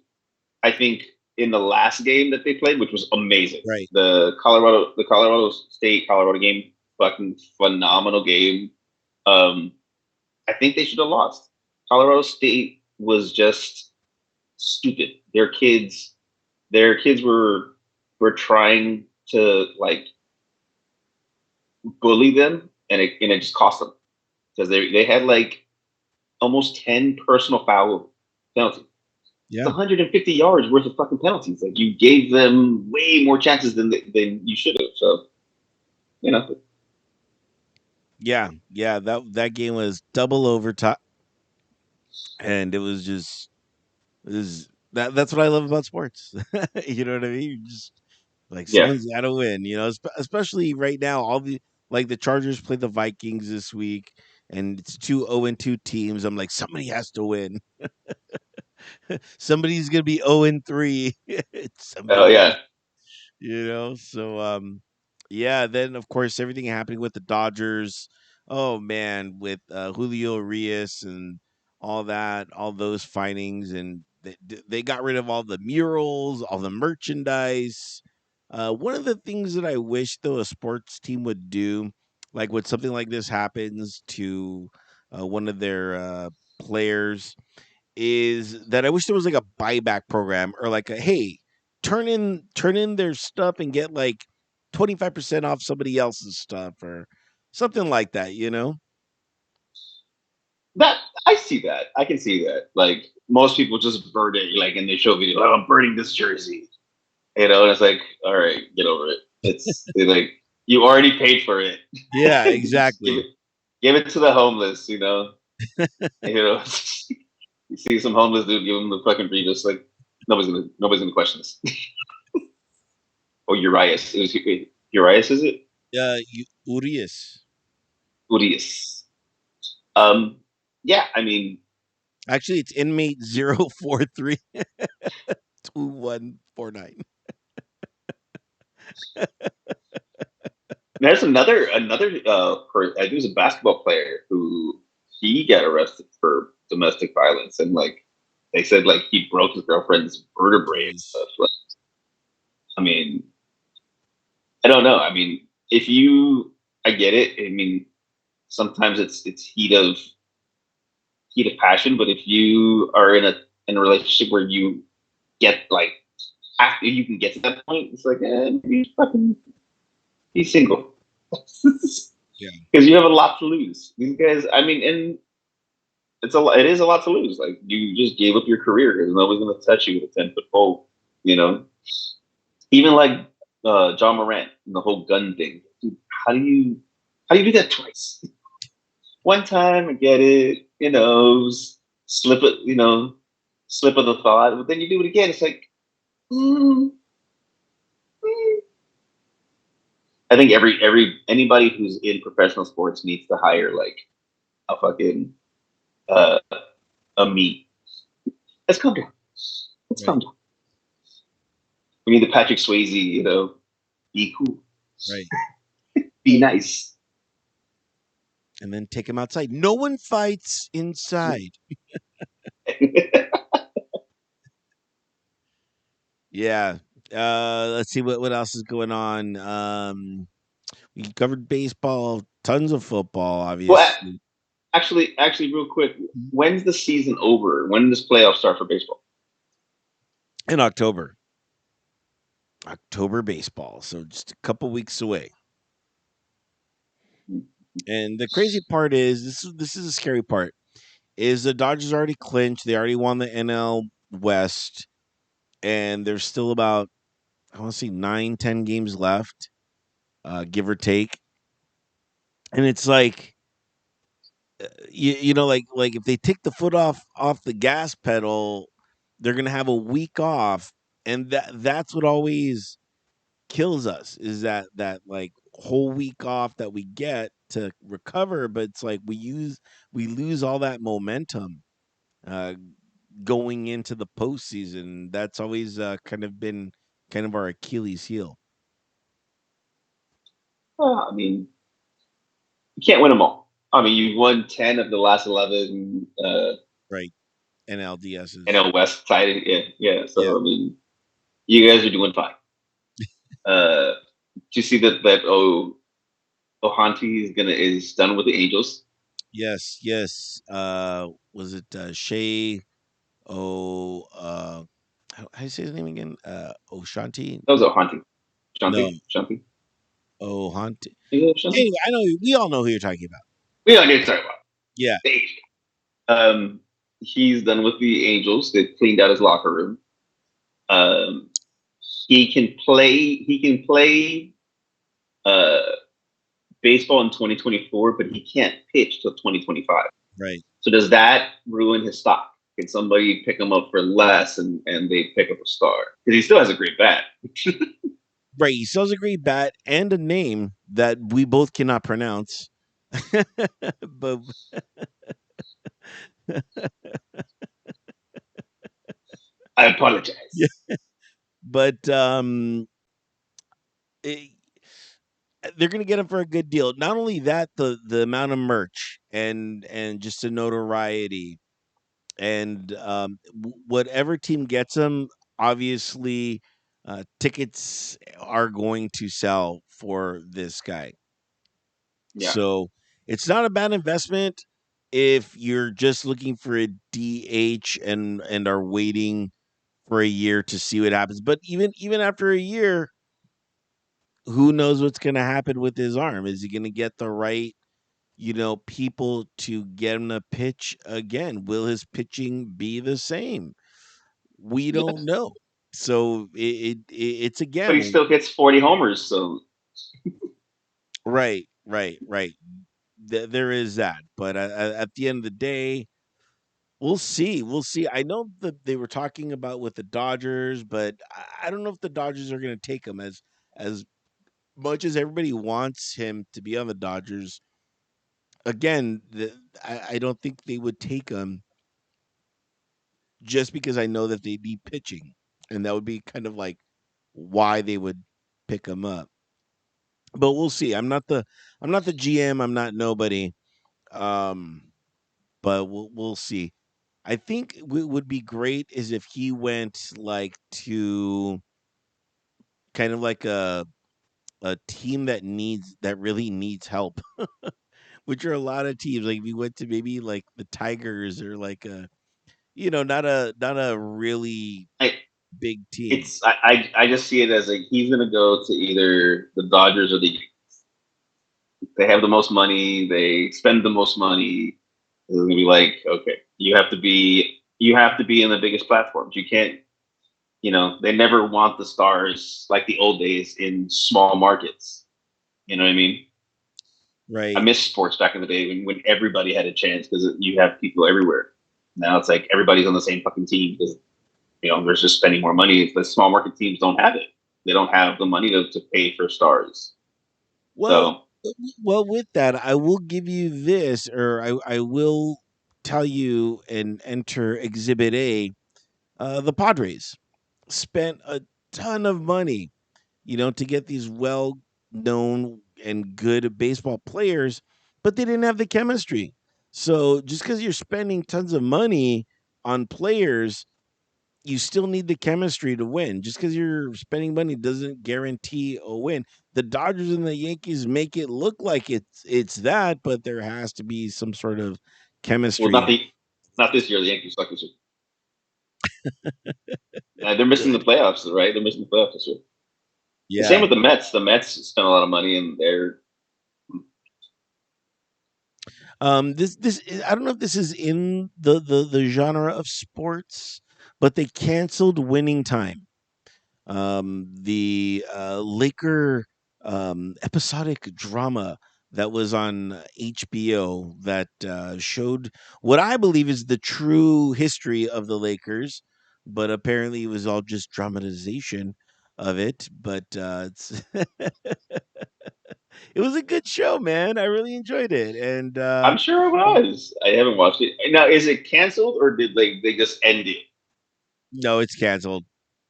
S2: I think in the last game that they played, which was amazing,
S1: Right.
S2: the Colorado State Colorado game, fucking phenomenal game. Um, I think they should have lost. Colorado State was just stupid. Their kids were trying to like bully them, and it just cost them because they had like almost 10 personal foul penalties. It's
S1: Yeah.
S2: 150 yards worth of fucking penalties. Like you gave them way more chances than you should have. So you know,
S1: Yeah. Yeah. That game was double overtime, and it was just that's what I love about sports. You know what I mean? You just like
S2: yeah.
S1: someone's got to win. You know, especially right now. All the like the Chargers play the Vikings this week, and it's 2-2 teams. I'm like somebody has to win. Somebody's gonna be 0-3.
S2: Oh
S1: Somebody
S2: yeah.
S1: else. So yeah, then of course everything happening with the Dodgers. Oh man, with Julio Urias and all that, all those findings, and they got rid of all the murals, all the merchandise. One of the things that I wish though a sports team would do like when something like this happens to one of their players, is that I wish there was like a buyback program or like a hey, turn in their stuff and get like 25% off somebody else's stuff or something like that, you know?
S2: That I see that. I can see that. Like most people just burn it, like in their show video. Oh, I'm burning this jersey, and it's like, all right, get over it. It's like you already paid for it.
S1: Yeah,
S2: Just
S1: exactly.
S2: give it to the homeless. You know. You see some homeless dude, give him the fucking Regis. Like nobody's gonna question this. Oh, Urias. It was Urias, is it?
S1: Urias.
S2: Urias. Um, yeah, I mean,
S1: Actually, it's inmate 0432149.
S2: there's another I think it was a basketball player who he got arrested for domestic violence, and like they said, like he broke his girlfriend's vertebrae and
S1: Jeez.
S2: stuff. Like, I mean, I don't know. I mean, if you, I get it. I mean, sometimes it's heat of passion, but if you are in a relationship where you get like after you can get to that point, it's like, maybe fucking be single.
S1: Yeah,
S2: Because you have a lot to lose. These guys, I mean, and it is a lot to lose. Like you just gave up your career because nobody's gonna touch you with a 10-foot pole. You know, even like John Morant and the whole gun thing. Dude, how do you how do you do that twice? One time, I get it. Slip it. Slip of the thought. But then you do it again. It's like, mm, mm. I think every anybody who's in professional sports needs to hire like a fucking uh, a me. Let's calm down. Let's
S1: right,
S2: calm down. We need the Patrick Swayze, be cool,
S1: right.
S2: be nice.
S1: And then take him outside. No one fights inside. Yeah. Let's see what else is going on. We covered baseball, tons of football,
S2: well,
S1: obviously.
S2: actually, real quick, when's the season over? When does playoffs start for baseball?
S1: In October. October baseball. So just a couple weeks away. And the crazy part is this is a scary part. Is the Dodgers already clinched? They already won the NL West, and there's still about I want to say 9, 10 games left, give or take. And it's like like if they take the foot off the gas pedal, they're gonna have a week off, and that's what always kills us is that like whole week off that we get to recover, but it's like we lose all that momentum uh going into the postseason. That's always kind of been kind of our Achilles heel.
S2: I mean, you can't win them all. I mean, you won 10 of the last 11
S1: Right. NLDSs.
S2: NL West tied. Yeah, yeah.
S1: Yeah.
S2: So I mean, you guys are doing fine. Do you see that Ohanti is done with the Angels?
S1: Yes, yes. Was it Shay how do you say his name again? Oshanti?
S2: That was Ohanti.
S1: No,
S2: Shanti.
S1: Ohanti.
S2: Yeah, Shanti.
S1: Anyway, I know we all know who you're talking about.
S2: We don't need to talk about
S1: Yeah,
S2: the Angels. He's done with the Angels. They've cleaned out his locker room. Um, he can play. He can play uh, baseball in 2024, but he can't pitch till 2025.
S1: right.
S2: So does that ruin his stock? Can somebody pick him up for less and they pick up a star? Because he still has a great bat.
S1: Right. He sells a great bat and a name that we both cannot pronounce. but
S2: I
S1: yeah,
S2: apologize.
S1: but it, they're going to get him for a good deal. Not only that, the amount of merch and just the notoriety and whatever team gets him, obviously, tickets are going to sell for this guy.
S2: Yeah.
S1: So it's not a bad investment if you're just looking for a DH and are waiting for a year to see what happens. But even after a year, who knows what's going to happen with his arm? Is he going to get the right, people to get him to pitch again? Will his pitching be the same? We don't
S2: Yes.
S1: know. So it's a
S2: But he
S1: gamble.
S2: still gets 40 homers. So
S1: Right, right, right. There is that. But at the end of the day, we'll see. We'll see. I know that they were talking about with the Dodgers, but I don't know if the Dodgers are going to take him as much as everybody wants him to be on the Dodgers. Again, I don't think they would take him just because I know that they need pitching, and that would be kind of like why they would pick him up. But we'll see. I'm not the GM. I'm not nobody. Um, but we'll see. I think what would be great is if he went like to kind of like a team that really needs help, which are a lot of teams. Like if he went to maybe like the Tigers or like not a really
S2: I,
S1: big team.
S2: it's I just see it as like he's gonna go to either the Dodgers or the they have the most money, they spend the most money. It's gonna be like, okay, you have to be in the biggest platforms. You can't, they never want the stars like the old days in small markets. You know what I mean? I
S1: Right.
S2: miss sports back in the day when everybody had a chance because you have people everywhere. Now it's like everybody's on the same fucking team because there's just spending more money. The small market teams don't have it. They don't have the money to pay for stars.
S1: Well,
S2: So
S1: well, with that, I will give you this, or I will tell you and enter Exhibit A. The Padres spent a ton of money, to get these well known and good baseball players, but they didn't have the chemistry. So just because you're spending tons of money on players, you still need the chemistry to win. Just because you're spending money doesn't guarantee a win. The Dodgers and the Yankees make it look like it's that, but there has to be some sort of
S2: well,
S1: chemistry.
S2: not this year. The Yankees suck this year. They're missing the
S1: Good.
S2: playoffs, right? They're missing the playoffs this year. The same
S1: Yeah.
S2: with the Mets. The Mets spent a lot of money, and they're
S1: I don't know if this is in the genre of sports, but they canceled Winning Time. The Laker episodic drama that was on HBO that showed what I believe is the true history of the Lakers, but apparently it was all just dramatization of it. But it was a good show, man. I really enjoyed it, and
S2: I'm sure it was. I haven't watched it now. Is it canceled or did they just end it?
S1: no, it's canceled.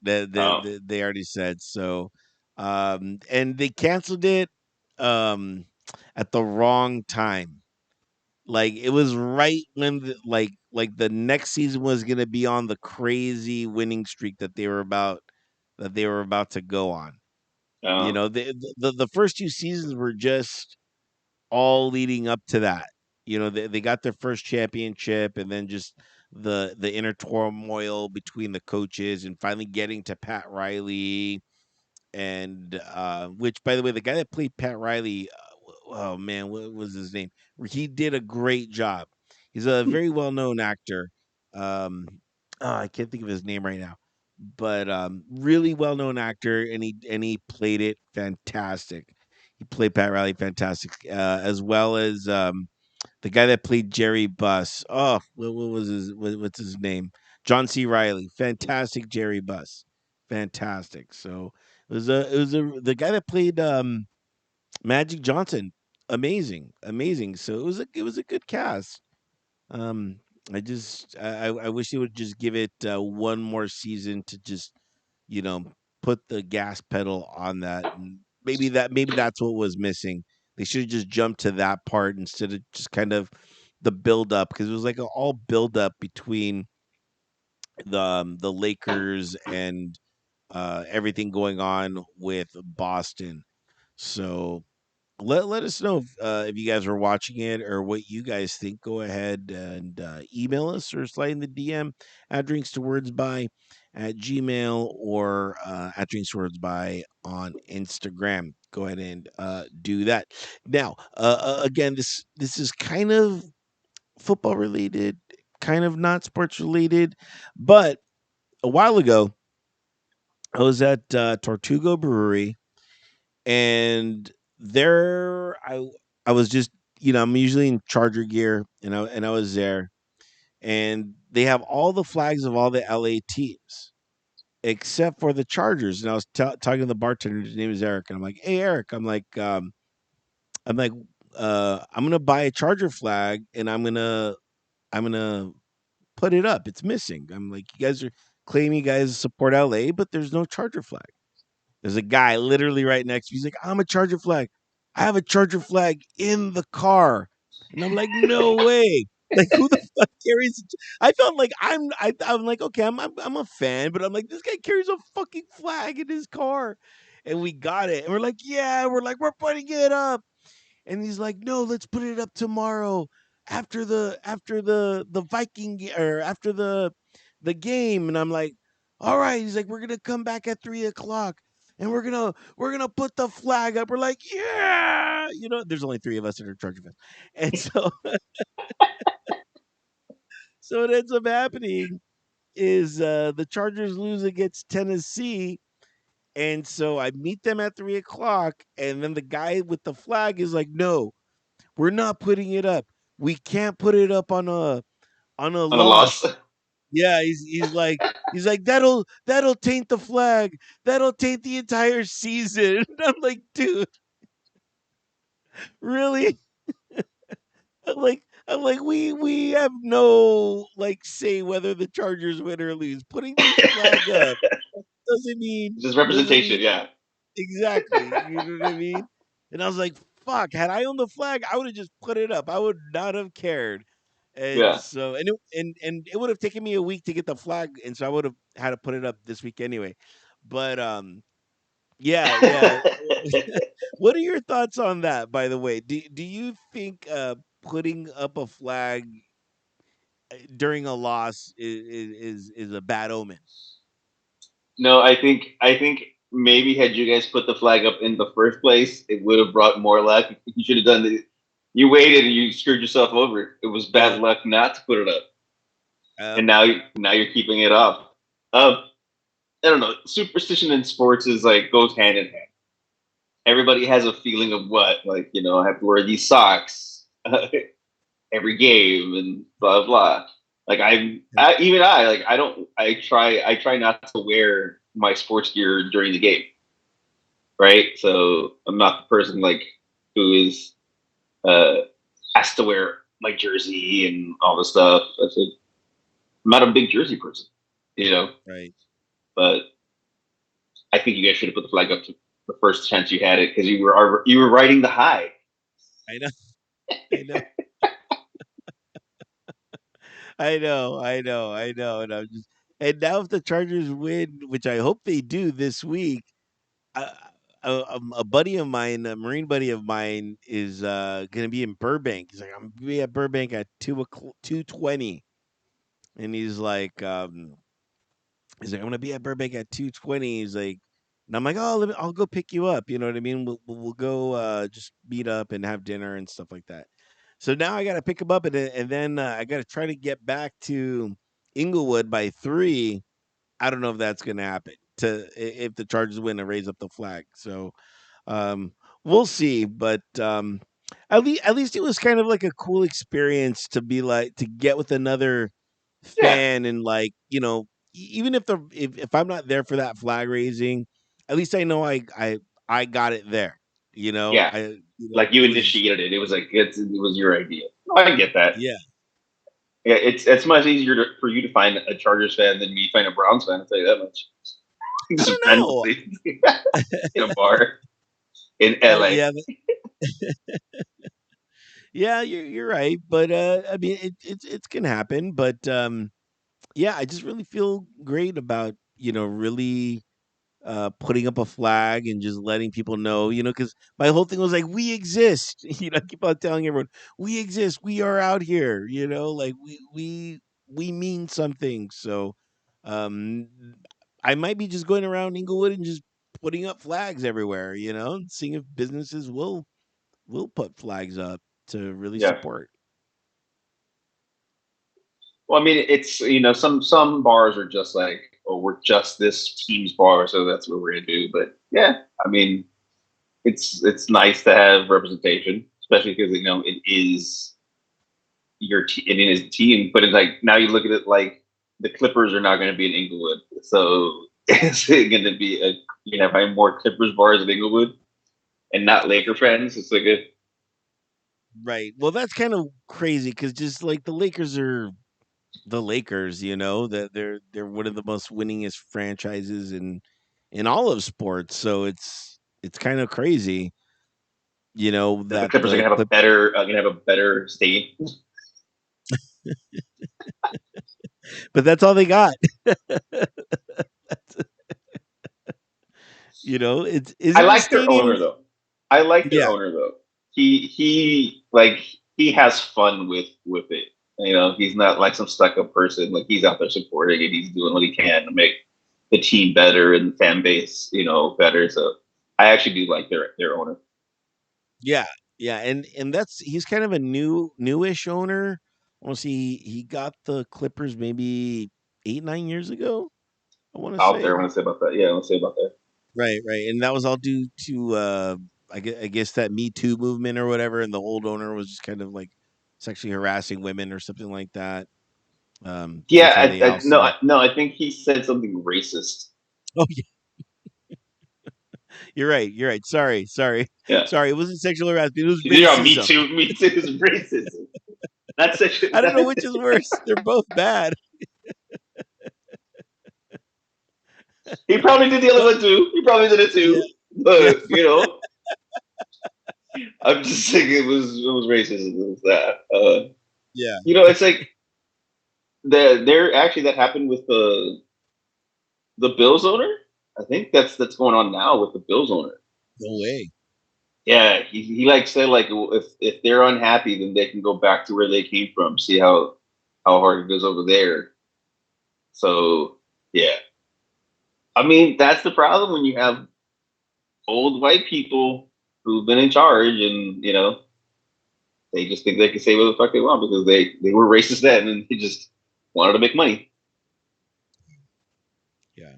S2: Oh,
S1: They already said so, and they canceled it um, at the wrong time. Like it was right when like the next season was gonna be on the crazy winning streak that they were about to go on.
S2: oh,
S1: The first two seasons were just all leading up to that. They got their first championship, and then just the inner turmoil between the coaches, and finally getting to Pat Riley, and which, by the way, the guy that played Pat Riley, oh man, what was his name? He did a great job. He's a very well known actor. Um, I can't think of his name right now, but really well known actor, and he played it fantastic. He played Pat Riley fantastic, as well as the guy that played Jerry Buss. Oh, what was what's his name? John C. Riley. Fantastic Jerry Buss. Fantastic. So it was the guy that played Magic Johnson. Amazing. Amazing. So it was a good cast. Um I wish they would just give it one more season to just, you know, put the gas pedal on that, and maybe that's what was missing. They should have just jumped to that part instead of just kind of the build up, because it was like all build up between the Lakers and everything going on with Boston. So let us know if you guys are watching it or what you guys think. Go ahead and email us or slide in the DM at drinks to words by at Gmail or at drinks to words by on Instagram. Go ahead and do that. Now, again, this is kind of football related, kind of not sports related, but a while ago I was at Tortuga Brewery, and there I was just, I'm usually in Charger gear, and I was there, and they have all the flags of all the LA teams except for the Chargers. And I was talking to the bartender. His name is Eric, and I'm like, "Hey, Eric," I'm like, I'm gonna buy a Charger flag, and I'm gonna put it up. It's missing. I'm like, you guys are claiming you guys support LA, but there's no Charger flag. There's a guy literally right next to me. He's like, I'm a Charger flag. I have a Charger flag in the car. And I'm like, no way. Like, who the fuck carries? I felt like I'm like, okay, I'm a fan, but I'm like, this guy carries a fucking flag in his car, and we got it, and we're like, yeah, we're putting it up, and he's like, "No, let's put it up tomorrow after the or after the game." And I'm like, "All right." He's like, "We're gonna come back at 3 o'clock, and we're gonna put the flag up." We're like, "Yeah!" There's only three of us that are Charger fans, and so so what ends up happening is the Chargers lose against Tennessee. And so I meet them at 3 o'clock, and then the guy with the flag is like, "No, we're not putting it up. We can't put it up on a
S2: On a loss.
S1: loss." Yeah, he's like that'll taint the flag. That'll taint the entire season. I'm like, dude, really? I'm like, we have no like say whether the Chargers win or lose. Putting this flag up doesn't mean
S2: Just
S1: doesn't
S2: representation,
S1: mean
S2: yeah.
S1: exactly. You know what I mean? And I was like, fuck, had I owned the flag, I would have just put it up. I would not have cared. And
S2: Yeah.
S1: so and it would have taken me a week to get the flag, and so I would have had to put it up this week anyway. But yeah, yeah. What are your thoughts on that, by the way? Do you think putting up a flag during a loss is a bad omen?
S2: No, I think maybe had you guys put the flag up in the first place, it would have brought more luck. You should have done the. You waited and you screwed yourself over. It was bad
S1: Yeah.
S2: luck not to put it up, and
S1: Um,
S2: now you're keeping it off. I don't know. Superstition in sports is like goes hand in hand. Everybody has a feeling of what, like, I have to wear these socks every game and blah blah. Like like I don't I try not to wear my sports gear during the game, right? So I'm not the person like who is uh has to wear my jersey and all this stuff. I'm not a big jersey person, you know.
S1: right.
S2: But I think you guys should have put the flag up to the first chance you had it because you were riding the high.
S1: I know. I know. I know, and now if the Chargers win, which I hope they do this week, a buddy of mine, a Marine buddy of mine, is gonna be in Burbank. He's like, I'm gonna be at Burbank at 2:20, and he's like, I'm gonna be at Burbank at 2:20. He's like, and I'm like, oh, I'll go pick you up. You know what I mean? We'll go just meet up and have dinner and stuff like that. So now I got to pick him up, and then I got to try to get back to Inglewood by 3. I don't know if that's gonna happen if the Chargers win and raise up the flag. So um, we'll see, but at least it was kind of like a cool experience to be like to get with another
S2: Yeah,
S1: fan, and like even if I'm not there for that flag raising, at least I know I got it there.
S2: yeah. Like you
S1: It was
S2: initiated it. It was like it was your idea. Oh, I get that.
S1: yeah.
S2: Yeah, it's much easier for you to find a Chargers fan than me find a Browns fan. I'll tell you that much.
S1: I
S2: Just
S1: don't know.
S2: randomly in a bar in LA.
S1: Yeah, yeah, you're right, but I mean it's gonna happen, but yeah, I just really feel great about really putting up a flag and just letting people know, because my whole thing was like, we exist. I keep on telling everyone, we exist. We are out here. Like we mean something. So, um, I might be just going around Inglewood and just putting up flags everywhere. And seeing if businesses will put flags up to really
S2: Yeah.
S1: support.
S2: Well, I mean, it's some bars are just like, oh, we're just this team's bar, so that's what we're gonna do. But yeah, I mean, it's nice to have representation, especially because it is it is a team. But it's like now you look at it like the Clippers are not going to be in Inglewood, so it's going to be probably more Clippers bars in Inglewood and not Laker fans. It's like a
S1: Right. Well, that's kind of crazy because just like the Lakers are the Lakers, that they're one of the most winningest franchises in all of sports. So it's kind of crazy,
S2: that the
S1: that
S2: Clippers are
S1: the
S2: going to have a
S1: Clip
S2: better stadium.
S1: but that's all they got. It's is
S2: I
S1: it a
S2: like their
S1: stadium?
S2: owner though. I like their
S1: Yeah.
S2: owner though. He has fun with it. He's not like some stuck up person. Like he's out there supporting and he's doing what he can to make the team better and the fan base, better. So I actually do like their owner.
S1: Yeah. Yeah, and that's he's kind of a newish owner. I want to see he got the Clippers maybe 8 9 years ago, I want to
S2: Out there, I
S1: say.
S2: want to say about that. Yeah, I want to say about that.
S1: Right, right, and that was all due to, I guess that Me Too movement or whatever, and the old owner was just kind of like sexually harassing women or something like that. That's
S2: Yeah,
S1: why they
S2: no,
S1: ousted him.
S2: no, I think he said something racist.
S1: Oh, yeah, you're right. You're right. Sorry, sorry,
S2: Yeah,
S1: sorry. It wasn't sexual harassment. It was racism.
S2: Me too is racism. That's sexual.
S1: I don't know which is worse. They're both bad.
S2: He probably did the other
S1: But
S2: one too. He probably did it
S1: yeah,
S2: too.
S1: yeah,
S2: But I'm just saying it was racist. It was that.
S1: yeah.
S2: It's like there actually that happened with the Bills owner. I think that's going on now with the Bills owner.
S1: No way.
S2: Yeah, he like said like if they're unhappy, then they can go back to where they came from. See how hard it is over there. So yeah, I mean that's the problem when you have old white people who've been in charge, and they just think they can say what the fuck they want because they were racist then and they just wanted to make money.
S1: Yeah.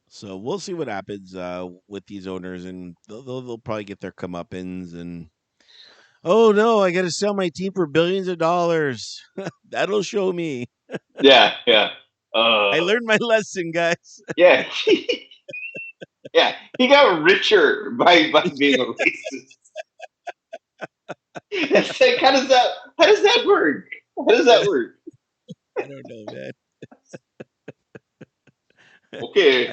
S1: So we'll see what happens with these owners, and they'll probably get their comeuppance. And oh no, I got to sell my team for billions of dollars. That'll show me.
S2: Yeah, yeah,
S1: I
S2: uh,
S1: learned my lesson, guys.
S2: yeah, yeah. He got richer by being a racist. It's like how does that work? How does
S1: Yeah,
S2: that work?
S1: I don't know, man.
S2: Okay,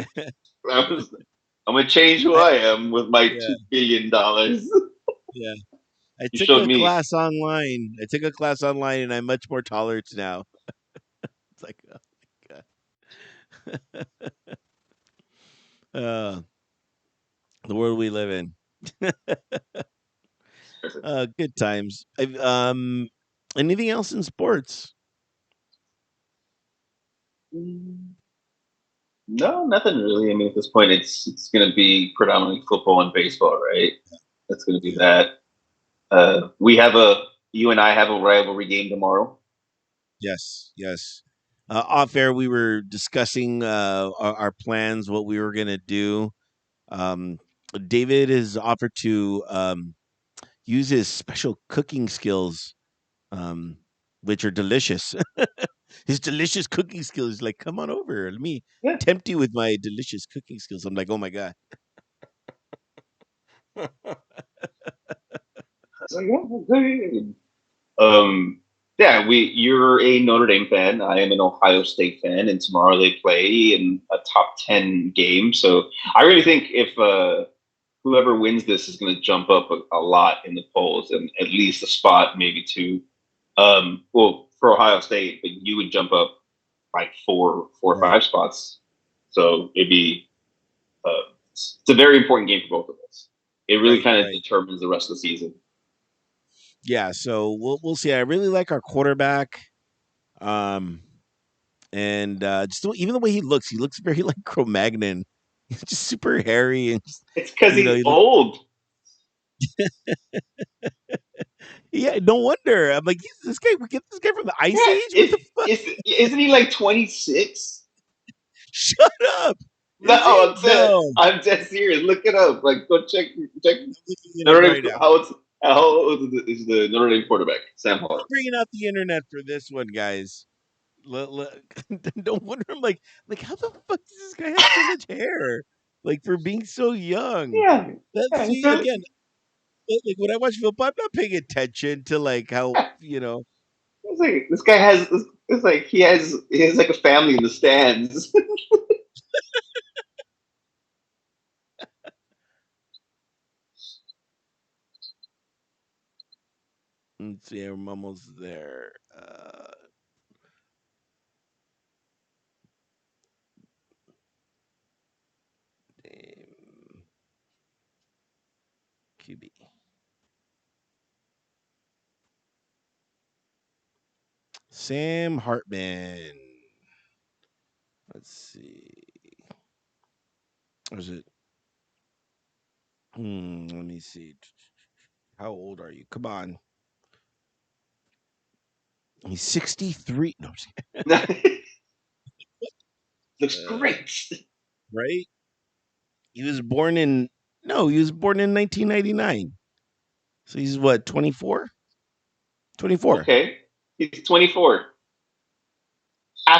S1: I,
S2: I'm gonna change who
S1: I
S2: I am with my
S1: yeah,
S2: $2 billion.
S1: yeah. I
S2: You
S1: took
S2: showed
S1: a
S2: me.
S1: class online. I took a class online, and I'm much more tolerant now. It's like, oh my god, uh, the world we live in. Good times. Anything else in sports?
S2: No, nothing really. I mean, at this point, it's going to be predominantly football and baseball, right? That's going to be
S1: Yeah.
S2: that. You and I have a rivalry game tomorrow.
S1: Yes. Yes. Off air, we were discussing our plans, what we were gonna do. Um, David has offered to use his special cooking skills, um, which are delicious. His delicious cooking skills. Like, come on over. Let me
S2: Yeah.
S1: tempt you with my delicious cooking skills. I'm like, oh my god.
S2: So yeah, okay. Yeah, you're a Notre Dame fan. I am an Ohio State fan, and tomorrow they play in a top 10 game. So I really think if whoever wins this is going to jump up a lot in the polls, and at least a spot, maybe two. Well, for Ohio State, but you would jump up like four or
S1: Right.
S2: five spots. So it'd be. It's a very important game for both of us. It really
S1: Right,
S2: kind of
S1: right.
S2: determines the rest of the season.
S1: Yeah, so we'll see. I really like our quarterback. Um and just even the way he looks very like Cro-Magnon. He's just super hairy and just,
S2: It's because
S1: you know,
S2: he's
S1: he looks.
S2: old.
S1: Yeah, no wonder. I'm like, this guy. We get this guy from the Ice
S2: Yeah,
S1: Age. What the fuck?
S2: isn't he like 26?
S1: Shut up.
S2: No,
S1: Is he? No.
S2: I'm dead serious. Look it up. Like, go check
S1: I'm looking it up
S2: Notre
S1: right
S2: Dame.
S1: now.
S2: How old is the Notre Dame quarterback, Sam
S1: I'm
S2: Howell?
S1: bringing out the internet for this one, guys. Don't wonder. I'm like, how the fuck does this guy have so much hair? Like for being so young.
S2: Yeah,
S1: Let's
S2: yeah, he's
S1: see
S2: really.
S1: again. Like when I watch football, I'm not paying attention to like how you know.
S2: It's like this guy has. It's like he has like a family in the stands.
S1: Let's see. I'm almost there. Dame QB. Sam Hartman. Let's see. Or is it? Let me see. How old are you? Come on. He's 63. No, I'm just
S2: Looks
S1: kidding.
S2: great.
S1: Right? He was born in no, he was born in 1999. So he's what, 24? 24.
S2: Okay, he's 24.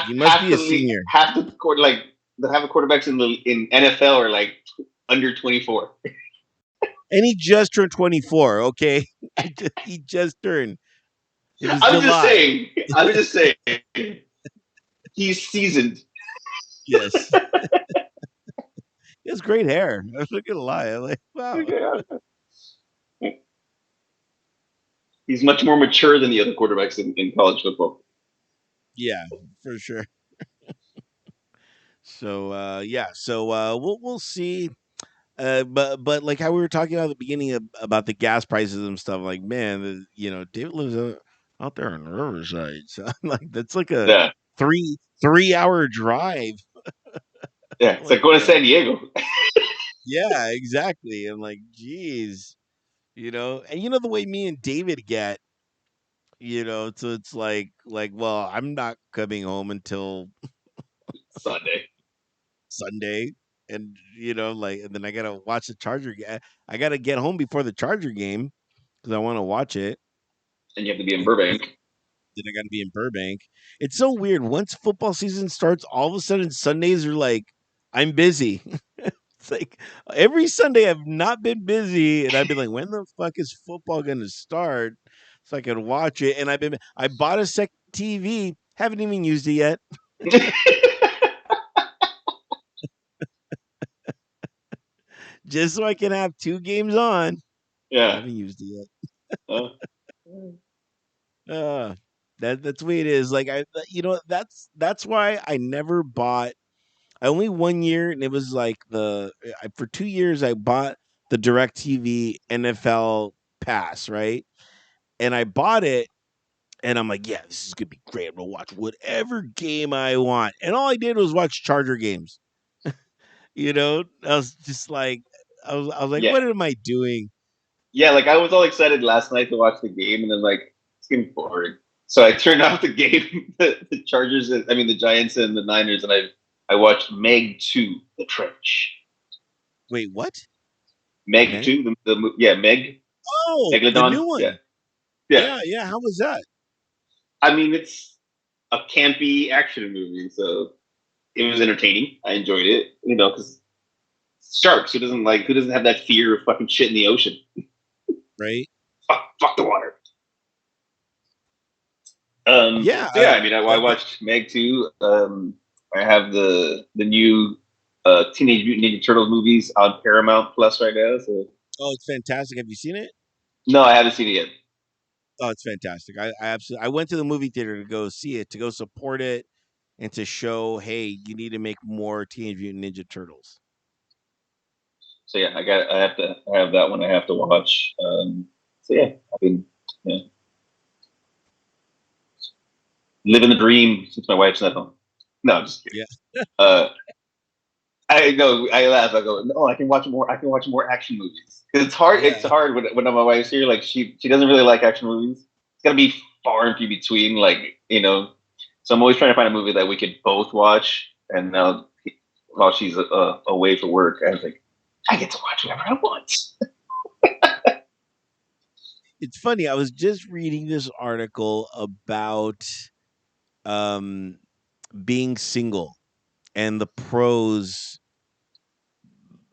S1: He must be a
S2: League,
S1: senior.
S2: half the court like the half the quarterbacks in NFL are like under 24.
S1: And he just turned 24, okay? He just turned. It was
S2: I'm just
S1: July.
S2: saying. I'm just saying. He's seasoned.
S1: Yes. He has great hair. I'm not gonna lie. I'm like, wow.
S2: He's much more mature than the other quarterbacks in college football.
S1: Yeah, for sure. So yeah, so we'll see. But like how we were talking about at the beginning about the gas prices and stuff, like man, David lives out there on the Riverside, so I'm like that's like a
S2: Yeah,
S1: 3 hour drive.
S2: yeah.
S1: I'm
S2: It's
S1: like
S2: like going to
S1: man,
S2: San Diego.
S1: yeah, exactly. I'm like, geez, and the way me and David get, so it's like, well, I'm not coming home until
S2: Sunday.
S1: Sunday, and and then I gotta watch the I gotta get home before the Charger game because I want to watch it.
S2: And you have to be in
S1: And
S2: Burbank.
S1: then I got to be in Burbank. It's so weird. Once football season starts, all of a sudden Sundays are like, I'm busy. It's like every Sunday I've not been busy, and I've been like, when the fuck is football going to start so I can watch it? And I bought a second TV, haven't even used it yet, just so I can have two games on.
S2: Yeah.
S1: Haven't used it
S2: Uh,
S1: yet. That's the way it is. Like that's why I never bought. I only 1 year, and it was like for 2 years I bought the DirecTV NFL pass, right? And I bought it, and I'm like, yeah, this is gonna be great. I'm gonna watch whatever game I want, and all I did was watch Charger games. I was just like, I was like,
S2: yeah.
S1: what am I doing?
S2: Yeah, like I was all excited last night to watch the game, and then like it's getting boring. So I turned off the game, the Chargers, I mean the Giants and the Niners, and I watched Meg 2, The Trench.
S1: Wait, what?
S2: Meg
S1: Meg?
S2: 2, yeah,
S1: Oh, the
S2: Megalodon,
S1: new
S2: yeah,
S1: one.
S2: yeah.
S1: Yeah, yeah. How was that?
S2: I mean, it's a campy action movie, so it was entertaining. I enjoyed it, because sharks. Who doesn't have that fear of fucking shit in the ocean?
S1: Right?
S2: Fuck the water.
S1: Yeah.
S2: So yeah, I mean, I watched Meg 2. I have the new Teenage Mutant Ninja Turtles movies on Paramount Plus right now. So
S1: Oh, it's fantastic. Have you seen it?
S2: no, I haven't seen it yet.
S1: Oh, it's fantastic. I absolutely I went to the movie theater to go see it, to go support it, and to show, hey, you need to make more Teenage Mutant Ninja Turtles.
S2: So yeah, I have that one I have to watch. So yeah, I mean, yeah, living the dream since my wife's not home. No, I'm just kidding.
S1: Yeah,
S2: Uh, I know. I laugh. I go, no, I can watch more. I can watch more action movies because it's hard. It's
S1: yeah.
S2: hard when my wife's here. Like she doesn't really like action movies. It's gotta be far and few between. Like so I'm always trying to find a movie that we could both watch. And now while she's away for work, I was like, I get to watch whatever I want.
S1: It's funny. I was just reading this article about um, being single and the pros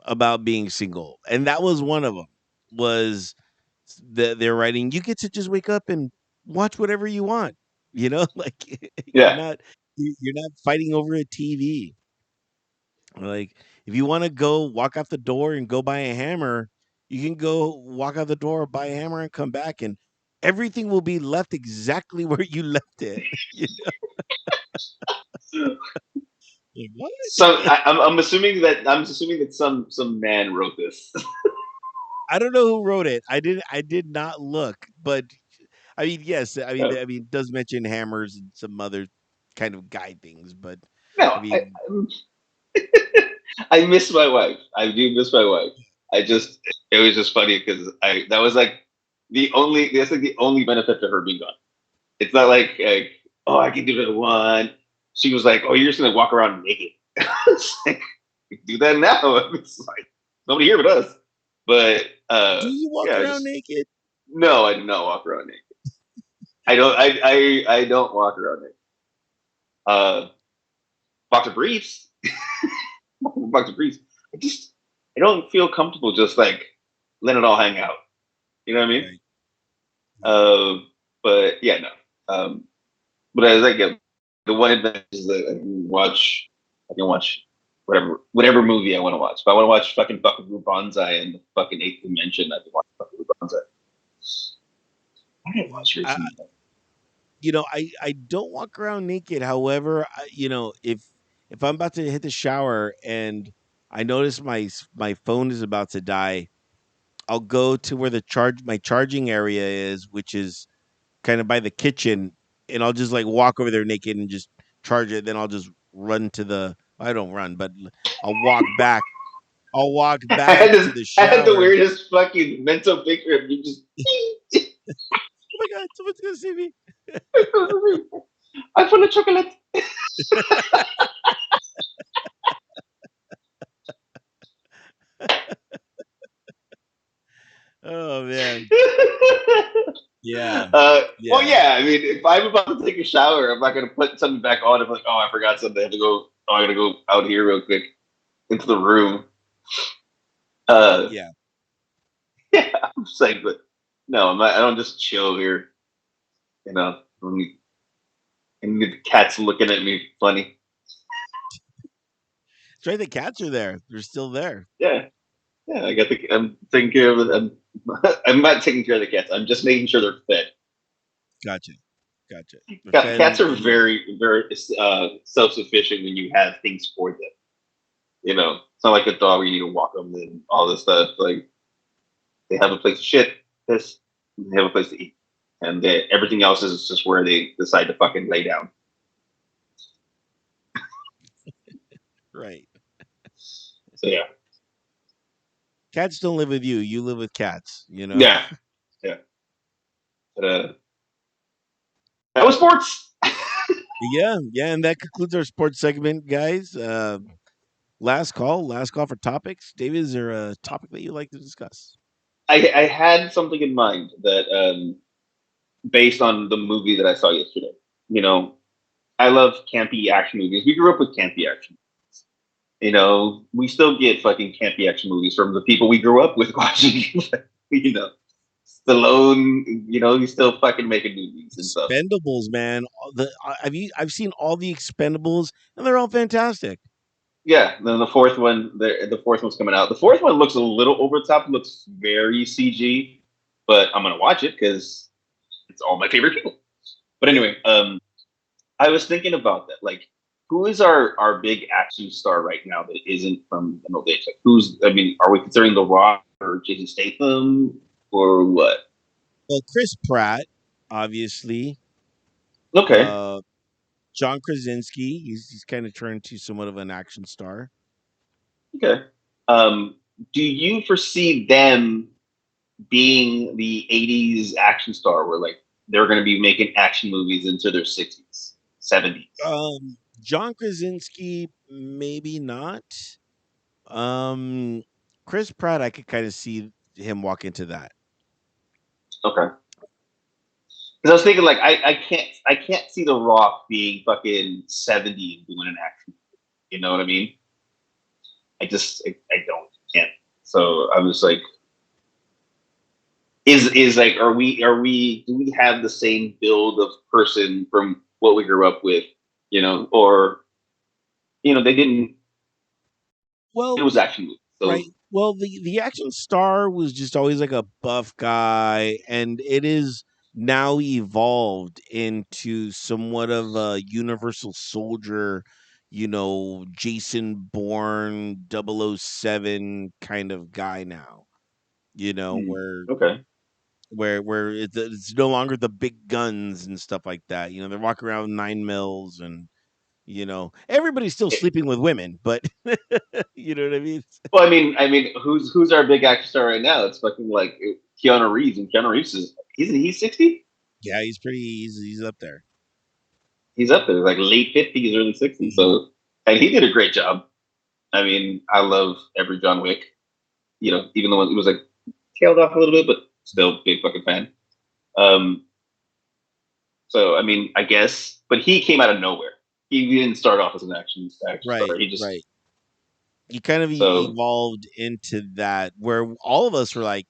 S1: about being single, and that was one of them. Was that they're writing? You get to just wake up and watch whatever you want. Like you're
S2: Yeah,
S1: not you're not fighting over a TV. Like if you want to go walk out the door and go buy a hammer, you can go walk out the door, buy a hammer, and come back, and everything will be left exactly where you left it. Like, what?
S2: so I'm assuming that some man wrote this.
S1: I don't know who wrote it. I did not look, but I mean, yes, it does mention hammers and some other kind of guide things, but I
S2: No,
S1: mean,
S2: I miss my wife. I do miss my wife. I just it was just funny because I that was like that's like the only benefit to her being gone. It's not like oh I can do what I want. She was like, oh you're just gonna walk around naked. It's like, we can do that now. It's like nobody here but us. But
S1: do you walk
S2: yeah,
S1: around
S2: just
S1: naked?
S2: no, I do not walk around naked. I don't walk around naked. Uh, boxer briefs, boxer briefs. I just I don't feel comfortable just like letting it all hang out. You know what I mean?
S1: Right. Yeah.
S2: Uh, but yeah, no. But as I get the one advantage is that I can watch whatever movie I want to watch. If I want to watch fucking Banzai and the fucking Eighth Dimension, I can watch fucking Banzai. I didn't watch
S1: I
S2: recently.
S1: I don't walk around naked. However, if I'm about to hit the shower and I notice my phone is about to die, I'll go to where the charging area is, which is kind of by the kitchen, and I'll just like walk over there naked and just charge it. Then I'll just run to the I don't run, but I'll walk back. I'll walk back to the
S2: I had the
S1: shower.
S2: weirdest fucking mental picture of you just.
S1: Oh my god, someone's gonna see me.
S2: I found a chocolate.
S1: Oh man. Yeah.
S2: Well,
S1: Yeah.
S2: yeah. I mean, if I'm about to take a shower, I'm not gonna put something back on. I'm like, oh, I forgot something. I have to go. Oh, I gotta go out here real quick into the room. Uh,
S1: Yeah.
S2: yeah, I'm saying, but no, I'm not. I don't just chill here. You know, and the cat's looking at me funny.
S1: It's right. The cats are there. They're still there.
S2: Yeah, yeah. I'm taking care of it. I'm not taking care of the cats. I'm just making sure they're fed.
S1: Gotcha. Gotcha. They're fed
S2: Cats are
S1: and yeah.
S2: very self sufficient when you have things for them. It's not like a dog where you need to walk them and all this stuff. Like they have a place to shit, piss, and they have a place to eat, and everything else is just where they decide to fucking lay down.
S1: Right.
S2: So yeah,
S1: Cats don't live with you. You live with cats.
S2: yeah, yeah. But that was sports.
S1: Yeah. Yeah. And that concludes our sports segment, guys. Last call. Last call for topics. David, is there a topic that you'd like to discuss?
S2: I had something in mind that based on the movie that I saw yesterday. You know, I love campy action movies. We grew up with campy action. We still get fucking campy action movies from the people we grew up with watching. you know, Stallone, he's still fucking making movies and stuff.
S1: Expendables, man. I've seen all the Expendables, and they're all fantastic.
S2: Yeah, then the fourth one's coming out. The fourth one looks a little over the top, looks very CG, but I'm gonna watch it because it's all my favorite people. But
S1: Yeah.
S2: anyway, I was thinking about that. Like, who is our big action star right now that isn't from the middle age? Like, who's? I mean, are we considering The Rock or Jason Statham or what?
S1: Well, Chris Pratt, obviously.
S2: Okay,
S1: Uh, John Krasinski, he's kind of turned to somewhat of an action star.
S2: okay. Um, do you foresee them being the '80s action star, where like they're going to be making action movies into their '60s, '70s?
S1: John Krasinski, maybe not. Um, Chris Pratt, I could kind of see him walk into that.
S2: Okay. Because I was thinking, like, I can't see The Rock being fucking 70 and doing an action. You know what I mean? I don't can't. So I was like, is like, are we do we have the same build of person from what we grew up with? Or they didn't. It
S1: Well,
S2: was action movie.
S1: right.
S2: So
S1: Well, the action star was just always like a buff guy, and it is now evolved into somewhat of a universal soldier, Jason Bourne 007 kind of guy now. Where
S2: okay.
S1: it's no longer the big guns and stuff like that. They're walking around with 9 mils, and everybody's still sleeping with women, but you know what I mean.
S2: Well, I mean, who's our big action star right now? It's fucking like Keanu Reeves, and Keanu Reeves he's 60.
S1: Yeah, he's up there.
S2: He's up there, like late 50s, early 60s.
S1: Mhm.
S2: So, and he did a great job. I mean, I love every John Wick. Even the one it was like tailed off a little bit, but still big fucking fan. Um, so I mean, I guess, but he came out of nowhere. He didn't start off as an action star.
S1: Right,
S2: He just
S1: right. He kind of
S2: so
S1: evolved into that where all of us were like,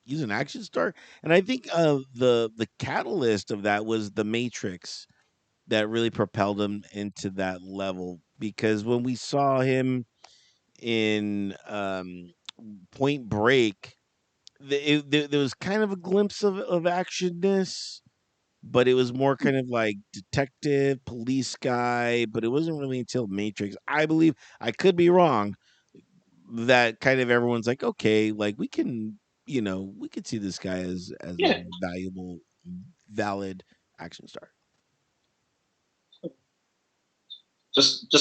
S1: he's an action star, and I think the catalyst of that was the Matrix that really propelled him into that level because when we saw him in Point Break, there was kind of a glimpse of actionness, but it was more kind of like detective, police guy. But it wasn't really until Matrix, I believe. I could be wrong. That kind of everyone's like, okay, like we could see this guy as a
S2: yeah,
S1: valuable, valid action star.
S2: just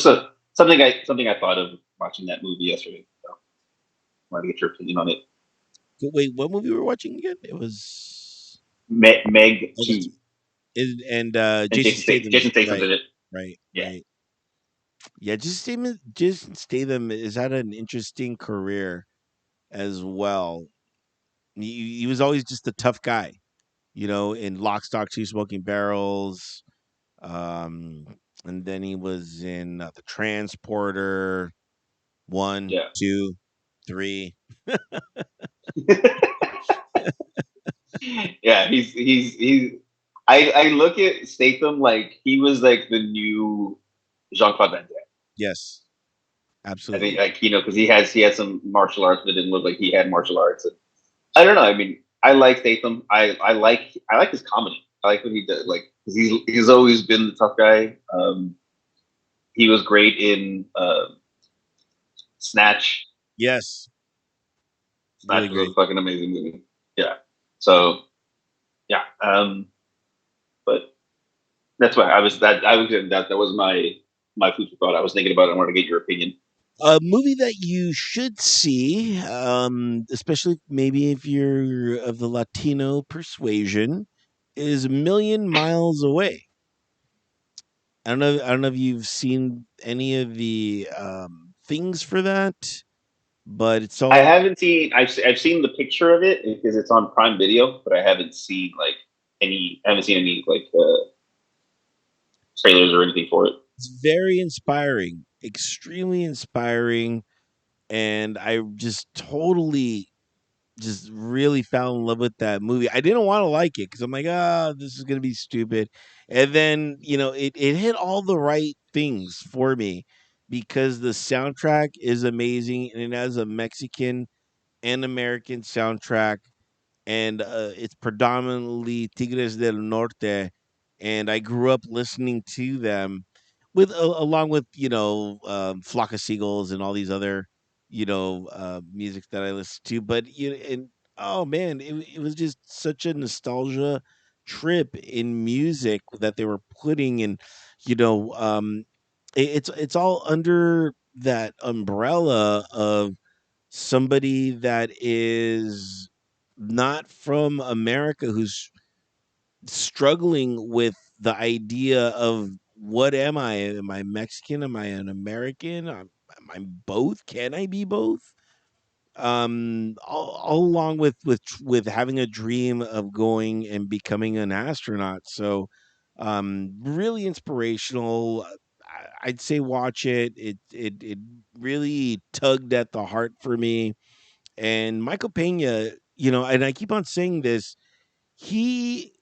S2: something I thought of watching that movie yesterday. So I wanted to get your opinion on it.
S1: Wait, what movie were we watching again? It was
S2: Meg
S1: oh, that's
S2: 2,
S1: and
S2: and
S1: Jason Statham's
S2: Jason Statham's
S1: right,
S2: in it.
S1: right,
S2: Yeah,
S1: right. Yeah, Jason Statham is had an interesting career as well. He was always just a tough guy, in Lock, Stock, Two Smoking Barrels. Um, and then he was in the Transporter one,
S2: yeah.
S1: two, three.
S2: Yeah, he's. I look at Statham like he was like the new Jean Claude Van Damme.
S1: Yes,
S2: I think,
S1: absolutely.
S2: like, because he had some martial arts, but it didn't look like he had martial arts. And I don't know. I mean, I like Statham. I like his comedy. I like what he did. Like, 'cause he's always been the tough guy. He was great in Snatch.
S1: Yes, really
S2: Snatch was a
S1: great.
S2: fucking amazing movie. Yeah. So yeah. But that's why that was my food for thought. I was thinking about it. I wanted to get your opinion.
S1: A movie that you should see, especially maybe if you're of the Latino persuasion, is A Million Miles Away. I don't know if you've seen any of the things for that, but it's
S2: I
S1: all
S2: haven't seen. I've seen the picture of it because it's on Prime Video, but I haven't seen like any. I haven't seen any like trailers or anything for it.
S1: it's very inspiring, extremely inspiring, and I just totally just really fell in love with that movie. I didn't want to like it because I'm like, oh, this is gonna be stupid. And then, it hit all the right things for me because the soundtrack is amazing and it has a Mexican and American soundtrack, and it's predominantly Tigres del Norte, and I grew up listening to them. with along with Flock of Seagulls and all these other music that I listen to. But and oh man, it was just such a nostalgia trip in music that they were putting, and you know um it's all under that umbrella of somebody that is not from America, who's struggling with the idea of what am I? Am I Mexican? Am I an American? Am I both? Can I be both? All along with having a dream of going and becoming an astronaut. So, really inspirational. I'd say watch it. It really tugged at the heart for me. And Michael Pena, and I keep on saying this, he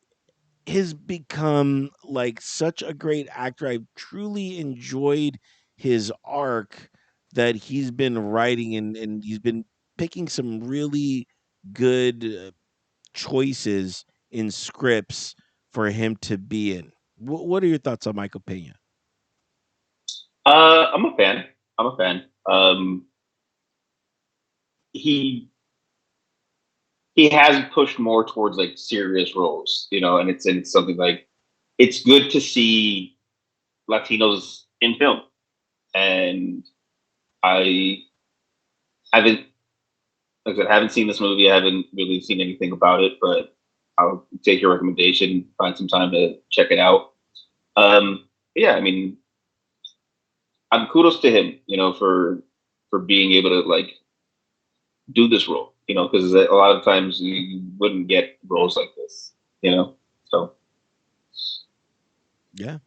S1: has become like such a great actor. I've truly enjoyed his arc that he's been writing, and he's been picking some really good choices in scripts for him to be in. What are your thoughts on Michael Pena?
S2: I'm a fan. I'm a fan. He he has pushed more towards like serious roles, and it's something like it's good to see Latinos in film, and I haven't, like I said, haven't seen this movie. I haven't really seen anything about it, but I'll take your recommendation, find some time to check it out. Yeah, I mean, I'm kudos to him, for being able to like do this role, because a lot of times you wouldn't get roles like this, So
S1: Yeah.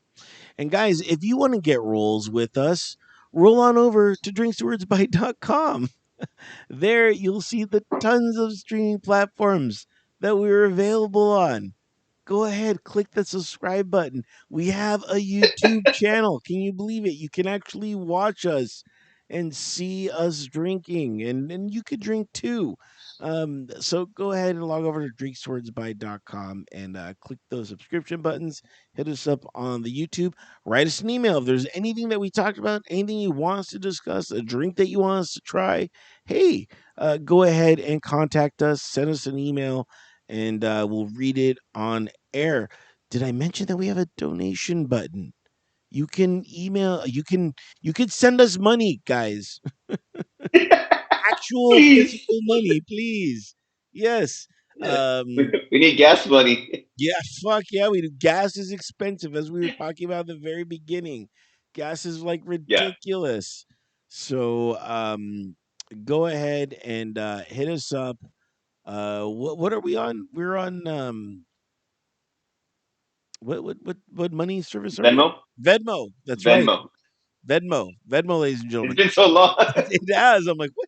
S1: And guys, if you want to get rolls with us, roll on over to drinkswordsbite.com. There you'll see the tons of streaming platforms that we're available on. Go ahead, click the subscribe button. We have a YouTube channel. Can you believe it? You can actually watch us and see us drinking, and you could drink too. So go ahead and log over to drinkswordsby.com and click those subscription buttons. Hit us up on the YouTube. Write us an email if there's anything that we talked about, anything you want us to discuss, a drink that you want us to try. Hey, go ahead and contact us. Send us an email, and we'll read it on air. Did I mention that we have a donation button? You can email. You can send us money, guys. Actual
S2: please,
S1: physical money, please. Yes.
S2: yeah,
S1: Um.
S2: we need gas money.
S1: Yeah. Fuck yeah. We do. Gas is expensive, as we were talking about at the very beginning. Gas is like
S2: Yeah,
S1: ridiculous. So go ahead and hit us up. What are we on? We're on what money service are we on?
S2: Venmo,
S1: Venmo. That's right.
S2: Venmo.
S1: Venmo. Venmo, ladies and
S2: It's
S1: gentlemen.
S2: been so long.
S1: It has. I'm like, what?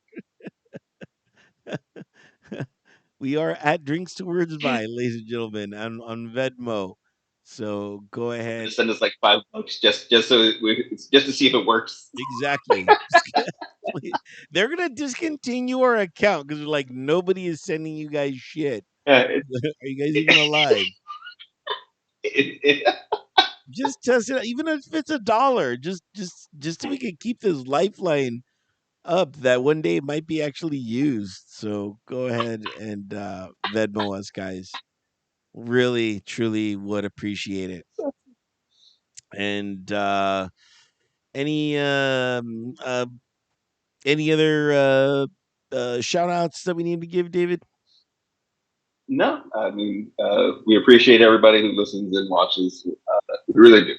S1: We are at Drinks to Words by, ladies and gentlemen, on Venmo. So go ahead.
S2: Just send us like $5 just to see if it works.
S1: Exactly. They're gonna discontinue our account because they're like, nobody is sending you guys shit.
S2: Yeah,
S1: Are you guys even alive?
S2: it, it,
S1: Just test it out, even if it's $1, just so we can keep this lifeline up that one day might be actually used. So go ahead and Venmo us, guys. Really, truly would appreciate it. And any um uh any other shout outs that we need to give, David?
S2: no, I mean, we appreciate everybody who listens and watches. We really do.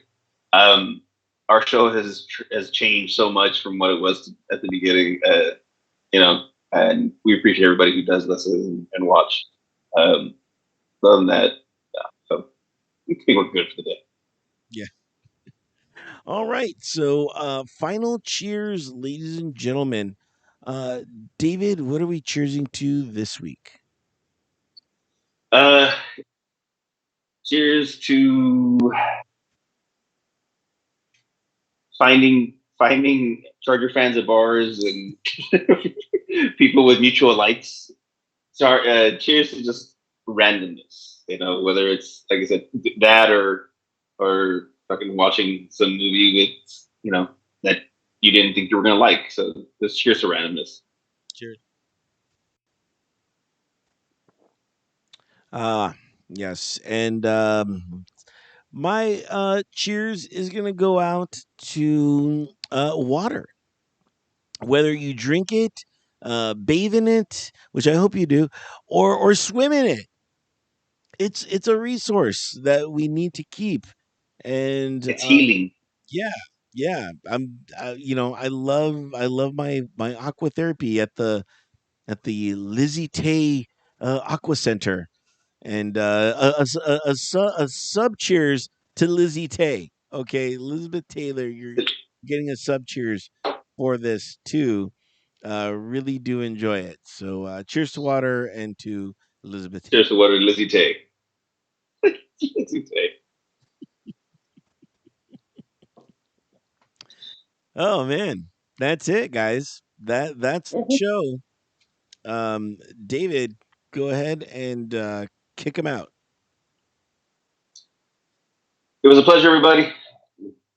S2: Um, our show has changed so much from what it was at the beginning, and we appreciate everybody who does listen and watch. Um, Other than that, yeah, so I think we're good for the day.
S1: Yeah. All right. So final cheers, ladies and gentlemen. Uh David, what are we cheersing to this week?
S2: Uh, Cheers to finding Charger fans at bars and people with mutual likes. Sorry, cheers to just randomness. Whether it's like I said, that or fucking watching some movie with that you didn't think you were gonna like. So this sheer randomness.
S1: Cheers. Ah, yes. And my cheers is gonna go out to water. Whether you drink it, bathe in it, which I hope you do, or swim in it. It's a resource that we need to keep. And
S2: It's healing.
S1: yeah, yeah. I love my aqua therapy at the Lizzie Tay Aqua Center, and a sub cheers to Lizzie Tay. Okay, Elizabeth Taylor, you're getting a sub cheers for this too. Really do enjoy it. So cheers to water and to Elizabeth
S2: Cheers to
S1: Taylor.
S2: water, Lizzie Tay. Lizzie Tay.
S1: Oh man, that's it, guys. That's the
S2: Mhm.
S1: show. Um, David, go ahead and kick him out.
S2: It was a pleasure, everybody.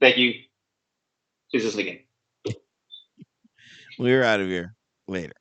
S2: Thank you. Please listen again.
S1: We're out of here. Later.